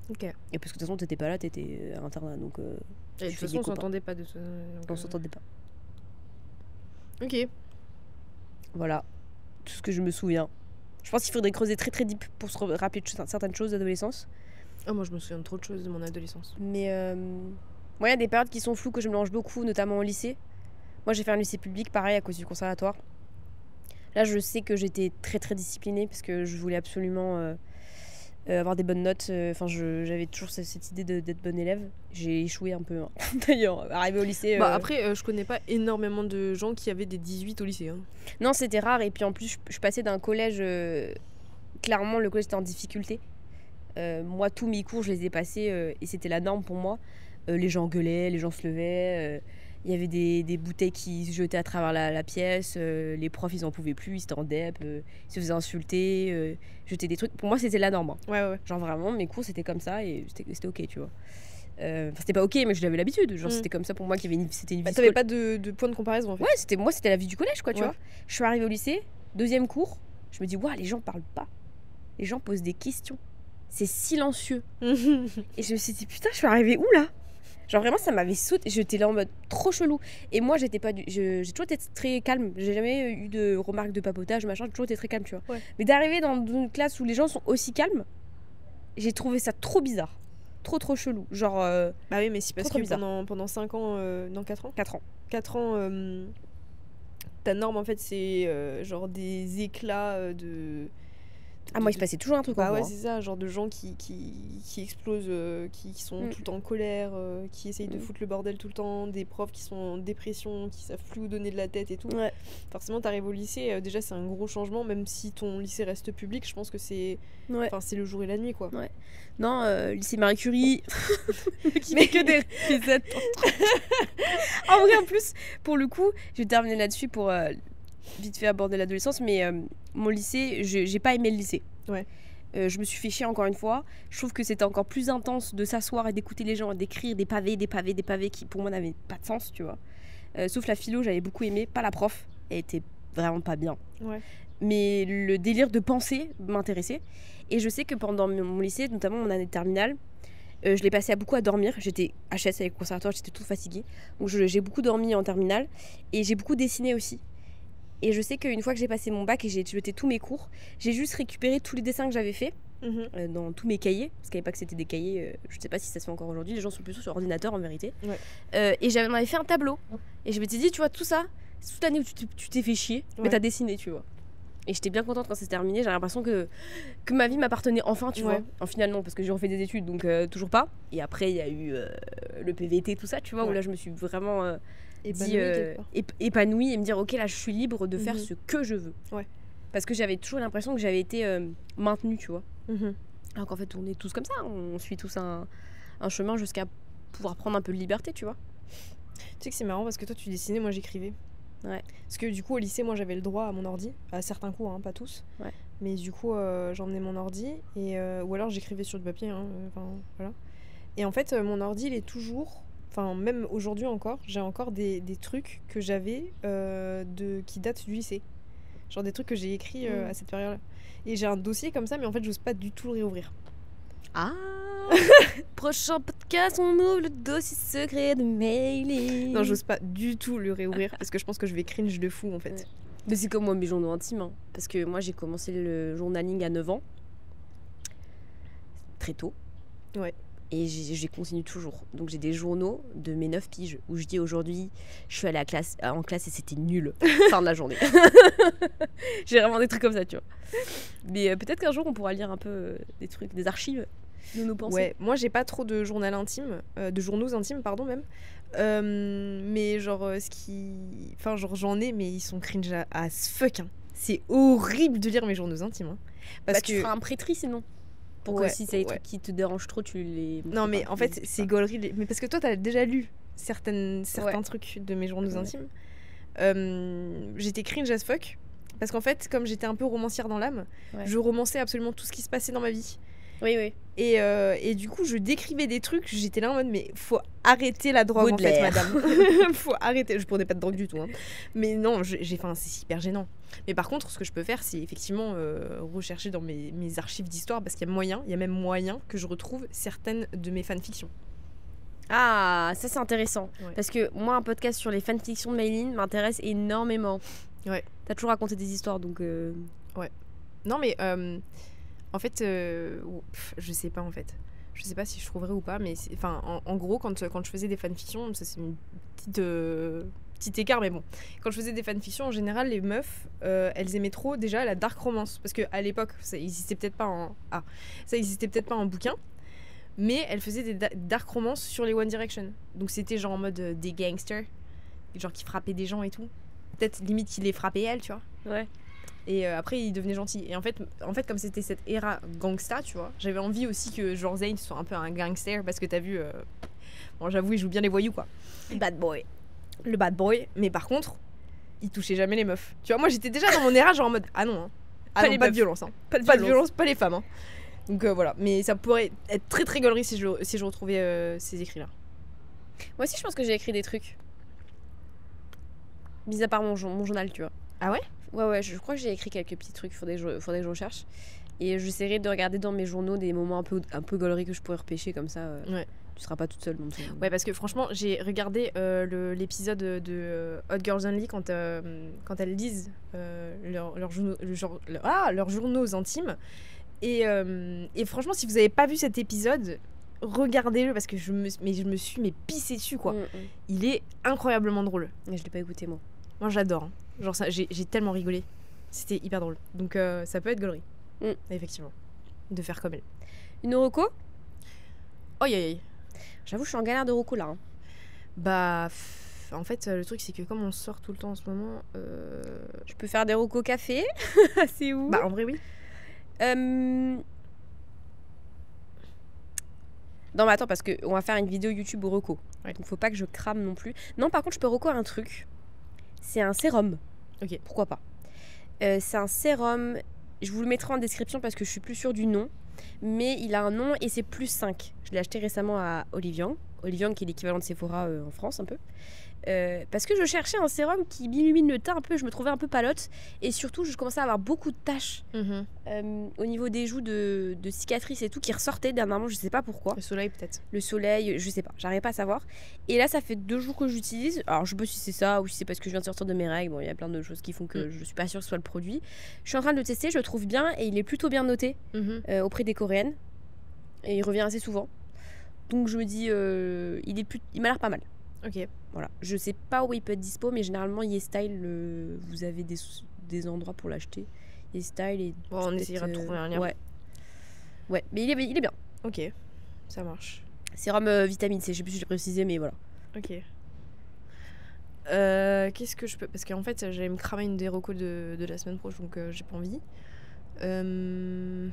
Speaker 3: Ok. Et parce que de toute façon t'étais pas là, t'étais à l'internat, donc.
Speaker 1: Et de toute façon on s'entendait pas de ça.
Speaker 3: On s'entendait pas.
Speaker 1: Ok.
Speaker 3: Voilà, tout ce que je me souviens. Je pense qu'il faudrait creuser très très deep pour se rappeler de certaines choses d'adolescence.
Speaker 1: Oh, moi je me souviens de trop de choses de mon adolescence.
Speaker 3: Mais moi il y a des périodes qui sont floues que je mélange beaucoup, notamment au lycée. Moi j'ai fait un lycée public, pareil, à cause du conservatoire. Là je sais que j'étais très très disciplinée parce que je voulais absolument avoir des bonnes notes. Enfin j'avais toujours cette idée d'être bonne élève. J'ai échoué un peu, hein. D'ailleurs, arrivé au lycée...
Speaker 1: Après je connais pas énormément de gens qui avaient des 18 au lycée. Hein.
Speaker 3: Non, c'était rare. Et puis en plus je passais d'un collège... clairement le collège était en difficulté. Moi tous mes cours je les ai passés et c'était la norme pour moi. Les gens gueulaient, les gens se levaient, il y avait des bouteilles qui se jetaient à travers la pièce, les profs ils en pouvaient plus, ils étaient en dep, ils se faisaient insulter, jetaient des trucs. Pour moi c'était la norme, hein. Ouais. Genre vraiment mes cours c'était comme ça et c'était ok, tu vois. C'était pas ok mais je l'avais l'habitude, genre c'était comme ça pour moi qu'il y avait c'était une vie.
Speaker 1: T'avais pas de point de comparaison en fait.
Speaker 3: Ouais, c'était la vie du collège quoi, tu vois. Je suis arrivée au lycée, deuxième cours, je me dis waouh, les gens parlent pas, les gens posent des questions, c'est silencieux. Et je me suis dit putain, je suis arrivée où là? Genre vraiment ça m'avait sauté, j'étais là en mode trop chelou. Et moi j'ai toujours été très calme, j'ai jamais eu de remarques de papotage machin, j'ai toujours été très calme, tu vois. Ouais. Mais d'arriver dans une classe où les gens sont aussi calmes, j'ai trouvé ça trop bizarre. trop chelou. Genre,
Speaker 1: Bah oui, mais c'est parce
Speaker 3: trop
Speaker 1: que
Speaker 3: bizarre.
Speaker 1: pendant 5 ans, non 4 ans
Speaker 3: 4 ans.
Speaker 1: 4 ans, ta norme en fait c'est genre des éclats de...
Speaker 3: Ah, moi, il se passait toujours un truc en
Speaker 1: Bah ouais,
Speaker 3: cours, hein.
Speaker 1: c'est ça, genre de gens qui explosent, qui sont tout le temps en colère, qui essayent de foutre le bordel tout le temps, des profs qui sont en dépression, qui savent plus où donner de la tête et tout.
Speaker 3: Ouais.
Speaker 1: Forcément, t'arrives au lycée, déjà c'est un gros changement, même si ton lycée reste public, je pense que c'est
Speaker 3: Ouais.
Speaker 1: enfin, c'est le jour et la nuit quoi.
Speaker 3: Ouais. Non, lycée Marie Curie. Mais que des épisodes. En vrai, en plus, pour le coup, je vais terminer là-dessus pour vite fait aborder l'adolescence, mais mon lycée, j'ai pas aimé le lycée.
Speaker 1: Ouais.
Speaker 3: Je me suis fait chier encore une fois. Je trouve que c'était encore plus intense de s'asseoir et d'écouter les gens, d'écrire des pavés qui pour moi n'avaient pas de sens, tu vois. Sauf la philo, j'avais beaucoup aimé, pas la prof, elle était vraiment pas bien.
Speaker 1: Ouais.
Speaker 3: Mais le délire de penser m'intéressait. Et je sais que pendant mon lycée, notamment mon année de terminale, je l'ai passé à beaucoup à dormir. J'étais HS avec le conservatoire, j'étais toute fatiguée. Donc j'ai beaucoup dormi en terminale. Et j'ai beaucoup dessiné aussi. Et je sais qu'une fois que j'ai passé mon bac et j'ai jeté tous mes cours, j'ai juste récupéré tous les dessins que j'avais faits dans tous mes cahiers. Parce qu'à l'époque, c'était des cahiers, je sais pas si ça se fait encore aujourd'hui, les gens sont plutôt sur ordinateur en vérité.
Speaker 1: Ouais.
Speaker 3: Et j'en avais fait un tableau. Et je m'étais dit, tu vois, tout ça, c'est toute l'année où tu t'es fait chier, mais t'as dessiné, tu vois. Et j'étais bien contente quand c'est terminé. J'ai l'impression que ma vie m'appartenait enfin, tu vois. En finalement, parce que j'ai refait des études, donc toujours pas. Et après, il y a eu le PVT, tout ça, tu vois, où là, je me suis vraiment épanouie et me dire, ok, là, je suis libre de faire ce que je veux.
Speaker 1: Ouais.
Speaker 3: Parce que j'avais toujours l'impression que j'avais été maintenue, tu vois. Alors qu'en fait, on est tous comme ça. On suit tous un chemin jusqu'à pouvoir prendre un peu de liberté, tu vois.
Speaker 1: Tu sais que c'est marrant parce que toi, tu dessinais, moi, j'écrivais.
Speaker 3: Ouais.
Speaker 1: Parce que du coup au lycée moi j'avais le droit à mon ordi, à certains cours, pas tous.
Speaker 3: Ouais.
Speaker 1: Mais du coup j'emmenais mon ordi et ou alors j'écrivais sur du papier, voilà. Et en fait mon ordi il est toujours, enfin même aujourd'hui encore, j'ai encore des trucs que j'avais qui datent du lycée. Genre des trucs que j'ai écrits à cette période-là. Et j'ai un dossier comme ça mais en fait j'ose pas du tout le réouvrir.
Speaker 3: Ah. Prochain podcast, on ouvre le dossier secret de mailing.
Speaker 1: Non, j'ose pas du tout le réouvrir parce que je pense que je vais cringe de fou en fait.
Speaker 3: Ouais. Mais c'est comme moi mes journaux intimes, hein. Parce que moi j'ai commencé le journaling à 9 ans. Très tôt.
Speaker 1: Ouais.
Speaker 3: Et j'ai continué toujours. Donc j'ai des journaux de mes 9 piges où je dis aujourd'hui, je suis allée en classe et c'était nul. Fin de la journée. J'ai vraiment des trucs comme ça, tu vois. Mais peut-être qu'un jour on pourra lire un peu des trucs, des archives de nos pensées.
Speaker 1: Ouais, moi j'ai pas trop de journal intime, de journaux intimes, pardon même. Mais genre enfin genre j'en ai mais ils sont cringe as fuck. Hein. C'est horrible de lire mes journaux intimes. Hein. Parce que
Speaker 3: tu feras un prêtris sinon. Pour que si c'est des trucs qui te dérangent trop, tu les...
Speaker 1: Non mais en fait c'est gaulerie. Mais parce que toi t'as déjà lu certains trucs de mes journaux intimes. J'étais cringe as fuck. Parce qu'en fait comme j'étais un peu romancière dans l'âme, je romançais absolument tout ce qui se passait dans ma vie.
Speaker 3: Oui.
Speaker 1: Et du coup, je décrivais des trucs, j'étais là en mode, mais faut arrêter la drogue
Speaker 3: Baudelaire.
Speaker 1: en fait, madame. Faut arrêter. Je prenais pas de drogue du tout. Hein. Mais non, c'est hyper gênant. Mais par contre, ce que je peux faire, c'est effectivement rechercher dans mes archives d'histoire, parce qu'il y a même moyen que je retrouve certaines de mes fanfictions.
Speaker 3: Ah, ça c'est intéressant.
Speaker 1: Ouais.
Speaker 3: Parce que moi, un podcast sur les fanfictions de Mayline m'intéresse énormément.
Speaker 1: Ouais.
Speaker 3: T'as toujours raconté des histoires, donc...
Speaker 1: Ouais. Non, mais... En fait, je sais pas en fait. Je sais pas si je trouverais ou pas, mais en gros, quand je faisais des fanfictions, ça c'est une petit écart, mais bon. Quand je faisais des fanfictions, en général, les meufs, elles aimaient trop déjà la dark romance, parce que à l'époque, ça existait peut-être pas en bouquin, mais elles faisaient des dark romance sur les One Direction. Donc c'était genre en mode des gangsters, genre qui frappaient des gens et tout. Peut-être limite qui les frappaient elles, tu vois.
Speaker 3: Ouais.
Speaker 1: Et après il devenait gentil. Et en fait comme c'était cette era gangsta, tu vois, j'avais envie aussi que genre Zayn soit un peu un gangster, parce que t'as vu bon, j'avoue il joue bien les voyous quoi, le bad boy, mais par contre il touchait jamais les meufs, tu vois. Moi j'étais déjà dans mon era genre en mode ah non, pas de violence, pas de violence, pas les femmes, hein. Donc voilà, mais ça pourrait être très très gaulerie si je retrouvais ces écrits là.
Speaker 3: Moi aussi je pense que j'ai écrit des trucs, mis à part mon journal, tu vois.
Speaker 1: Ah ouais?
Speaker 3: Ouais, je crois que j'ai écrit quelques petits trucs, faudrait que je recherche. Et j'essaierai de regarder dans mes journaux des moments un peu gauleries que je pourrais repêcher, comme ça.
Speaker 1: Ouais.
Speaker 3: Tu seras pas toute seule non plus.
Speaker 1: Ouais, parce que franchement, j'ai regardé l'épisode de Hot Girls Only quand elles lisent leurs journaux intimes. Et franchement, si vous avez pas vu cet épisode, regardez-le parce que je me suis pissée dessus quoi. Il est incroyablement drôle.
Speaker 3: Mais je l'ai pas écouté moi.
Speaker 1: Moi j'adore. Hein. Genre ça, j'ai tellement rigolé. C'était hyper drôle. Donc ça peut être gaulerie. Effectivement. De faire comme elle.
Speaker 3: Une reco?
Speaker 1: Oh aïe.
Speaker 3: J'avoue, je suis en galère de reco là. Hein.
Speaker 1: Bah, en fait, le truc c'est que comme on sort tout le temps en ce moment.
Speaker 3: Je peux faire des reco café. C'est où?
Speaker 1: Bah, en vrai, oui.
Speaker 3: Non, mais attends, parce qu'on va faire une vidéo YouTube au reco. Ouais. Donc faut pas que je crame non plus. Non, par contre, je peux reco un truc. C'est un sérum.
Speaker 1: Ok.
Speaker 3: Pourquoi pas? C'est un sérum. Je vous le mettrai en description parce que je suis plus sûre du nom. Mais il a un nom et c'est plus 5. Je l'ai acheté récemment à Olivian. Olivian qui est l'équivalent de Sephora en France un peu. Parce que je cherchais un sérum qui m'illumine le teint un peu, je me trouvais un peu palote et surtout je commençais à avoir beaucoup de taches au niveau des joues de cicatrices et tout qui ressortaient dernièrement, je sais pas pourquoi.
Speaker 1: Le soleil peut-être.
Speaker 3: Le soleil, je sais pas, j'arrive pas à savoir. Et là ça fait 2 jours que j'utilise, alors je sais pas si c'est ça ou si c'est parce que je viens de sortir de mes règles, bon il y a plein de choses qui font que je suis pas sûre que ce soit le produit. Je suis en train de le tester, je le trouve bien et il est plutôt bien noté auprès des Coréennes et il revient assez souvent. Donc je me dis, il m'a l'air pas mal.
Speaker 1: Ok.
Speaker 3: Voilà. Je sais pas où il peut être dispo, mais généralement YesStyle, vous avez des endroits pour l'acheter. YesStyle et.
Speaker 1: Bon, on essaiera de trouver un lien.
Speaker 3: Ouais. Ouais, mais il est bien.
Speaker 1: Ok, ça marche.
Speaker 3: Sérum vitamine C, je sais plus si je l'ai précisé, mais voilà.
Speaker 1: Ok. Qu'est-ce que je peux. Parce qu'en fait, j'allais me cramer une des recos de la semaine prochaine, donc j'ai pas envie. On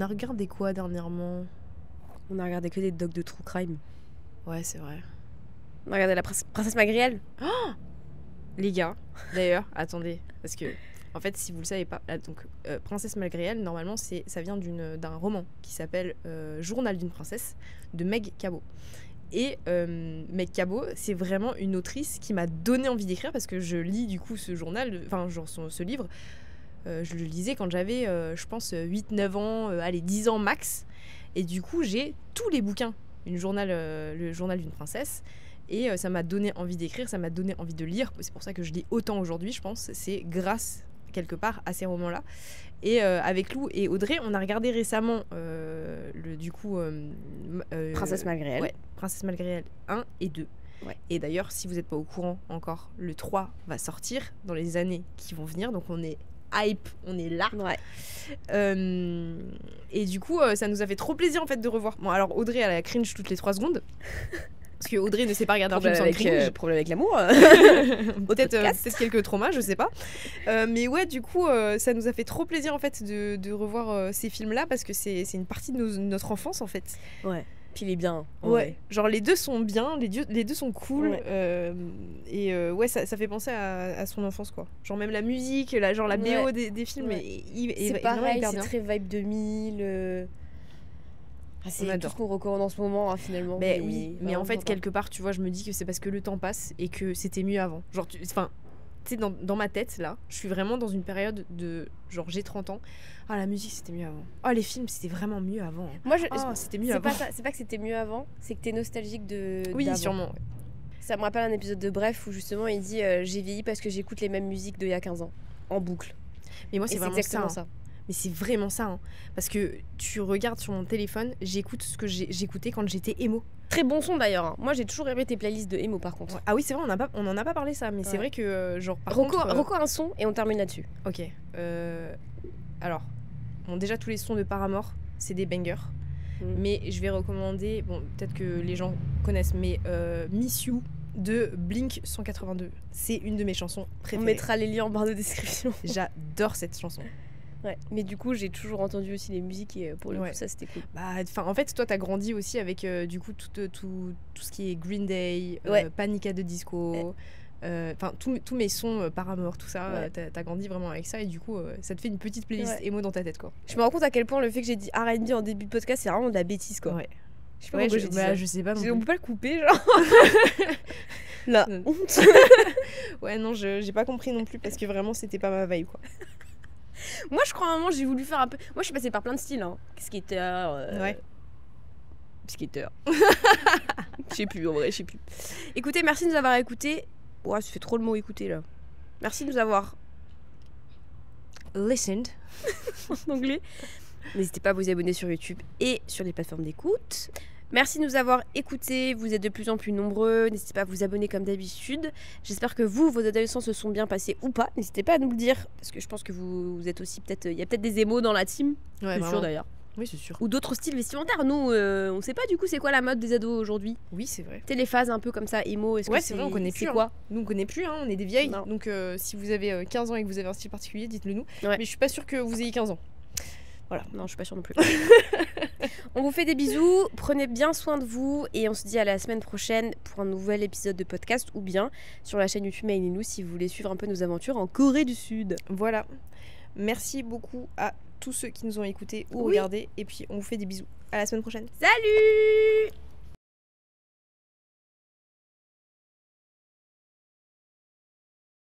Speaker 1: a regardé quoi dernièrement?
Speaker 3: On a regardé que des docs de true crime.
Speaker 1: Ouais, c'est vrai.
Speaker 3: On a regardé la princesse Magriel.
Speaker 1: Oh les gars, d'ailleurs, attendez, parce que en fait, si vous le savez pas, donc Princesse Magriel, normalement, ça vient d'un roman qui s'appelle Journal d'une princesse de Meg Cabot. Et Meg Cabot, c'est vraiment une autrice qui m'a donné envie d'écrire parce que je lis du coup ce journal, enfin genre ce livre. Je le lisais quand j'avais, je pense, 8-9 ans, allez, 10 ans max. Et du coup, j'ai tous les bouquins, le journal d'une princesse. Et ça m'a donné envie d'écrire, ça m'a donné envie de lire. C'est pour ça que je lis autant aujourd'hui, je pense. C'est grâce, quelque part, à ces romans-là. Et avec Lou et Audrey, on a regardé récemment,
Speaker 3: Princesse Magriel.
Speaker 1: Ouais, Princesse Magriel 1 et 2. Ouais. Et d'ailleurs, si vous n'êtes pas au courant encore, le 3 va sortir dans les années qui vont venir. Donc on est hype, on est là.
Speaker 3: Ouais.
Speaker 1: Et du coup, ça nous a fait trop plaisir en fait de revoir. Bon, alors Audrey, elle a cringe toutes les 3 secondes. Parce que Audrey ne sait pas regarder un film sans cringe.
Speaker 3: Problème avec l'amour.
Speaker 1: Peut-être quelques traumas, je sais pas. Mais ouais, du coup, ça nous a fait trop plaisir en fait de revoir ces films-là parce que c'est une partie de notre enfance en fait.
Speaker 3: Ouais. Puis il est bien.
Speaker 1: Ouais. Genre les deux sont bien, les deux sont cool. Ouais. Ouais, ça fait penser à son enfance quoi. Genre même la musique, la BO des films.
Speaker 3: Ouais. C'est pareil, c'est très vibe 2000. C'est tout ce qu'on recommande en ce moment hein, finalement.
Speaker 1: Mais en fait quelque part tu vois je me dis que c'est parce que le temps passe et que c'était mieux avant. Genre tu sais dans ma tête là, je suis vraiment dans une période de genre j'ai 30 ans. Ah la musique c'était mieux avant. Ah les films c'était vraiment mieux avant.
Speaker 3: Moi
Speaker 1: c'était mieux avant.
Speaker 3: C'est pas que c'était mieux avant, c'est que t'es nostalgique de
Speaker 1: oui
Speaker 3: d'avant.
Speaker 1: Sûrement. Ouais.
Speaker 3: Ça me rappelle un épisode de Bref où justement il dit j'ai vieilli parce que j'écoute les mêmes musiques d'il y a 15 ans en boucle.
Speaker 1: Mais moi c'est vraiment exactement ça. Mais c'est vraiment ça, hein. Parce que tu regardes sur mon téléphone, j'écoute ce que j'écoutais quand j'étais emo.
Speaker 3: Très bon son d'ailleurs. Hein. Moi j'ai toujours aimé tes playlists de emo par contre.
Speaker 1: Ouais. Ah oui c'est vrai, on en a pas parlé ça, mais c'est vrai que genre par
Speaker 3: recours un son et on termine là-dessus.
Speaker 1: Ok. Alors, bon déjà tous les sons de Paramore, c'est des bangers. Mais je vais recommander, bon peut-être que les gens connaissent, mais Miss You de Blink 182. C'est une de mes chansons préférées.
Speaker 3: On mettra les liens en barre de description.
Speaker 1: J'adore cette chanson.
Speaker 3: Ouais, mais du coup j'ai toujours entendu aussi les musiques et pour le coup ça c'était cool.
Speaker 1: En fait toi t'as grandi aussi avec du coup tout ce qui est Green Day, Panic! At the Disco, tous mes sons Paramore, tout ça, t'as grandi vraiment avec ça et du coup ça te fait une petite playlist emo dans ta tête quoi.
Speaker 3: Je me rends compte à quel point le fait que j'ai dit R&B en début de podcast c'est vraiment de la bêtise quoi.
Speaker 1: Ouais.
Speaker 3: Je sais pas pourquoi j'ai dit ça.
Speaker 1: Je sais pas non plus.
Speaker 3: On peut pas le couper genre. La honte.
Speaker 1: Ouais non j'ai pas compris non plus parce que vraiment c'était pas ma vibe quoi.
Speaker 3: Moi je crois à un moment j'ai voulu faire un peu. Moi je suis passée par plein de styles hein. Skater. Skater. Je sais plus en vrai, je sais plus. Écoutez, merci de nous avoir écoutés. Ouais, ça fait trop le mot écouter là. Merci de nous avoir
Speaker 1: listened
Speaker 3: en anglais. N'hésitez pas à vous abonner sur YouTube et sur les plateformes d'écoute. Merci de nous avoir écoutés, vous êtes de plus en plus nombreux, n'hésitez pas à vous abonner comme d'habitude. J'espère que vos adolescents se sont bien passés ou pas, n'hésitez pas à nous le dire, parce que je pense que vous êtes aussi peut-être, il y a peut-être des émos dans la team,
Speaker 1: Ouais,
Speaker 3: c'est sûr d'ailleurs.
Speaker 1: Oui, c'est sûr.
Speaker 3: Ou d'autres styles vestimentaires, nous on sait pas du coup c'est quoi la mode des ados aujourd'hui.
Speaker 1: Oui, c'est vrai.
Speaker 3: Tu sais les phases un peu comme ça, émo, est-ce
Speaker 1: Ouais,
Speaker 3: que
Speaker 1: c'est vrai, on connaît plus.
Speaker 3: c'est quoi
Speaker 1: Nous, on connaît plus, on est des vieilles.
Speaker 3: Non.
Speaker 1: Donc, si vous avez 15 ans et que vous avez un style particulier, dites-le nous.
Speaker 3: Ouais.
Speaker 1: Mais je suis pas sûre que vous ayez 15 ans. Voilà.
Speaker 3: Non, je suis pas sûre non plus. On vous fait des bisous, prenez bien soin de vous et on se dit à la semaine prochaine pour un nouvel épisode de podcast ou bien sur la chaîne YouTube Maïlinou si vous voulez suivre un peu nos aventures en Corée du Sud.
Speaker 1: Voilà. Merci beaucoup à tous ceux qui nous ont écoutés ou regardés. Et puis, on vous fait des bisous. À la semaine prochaine.
Speaker 3: Salut!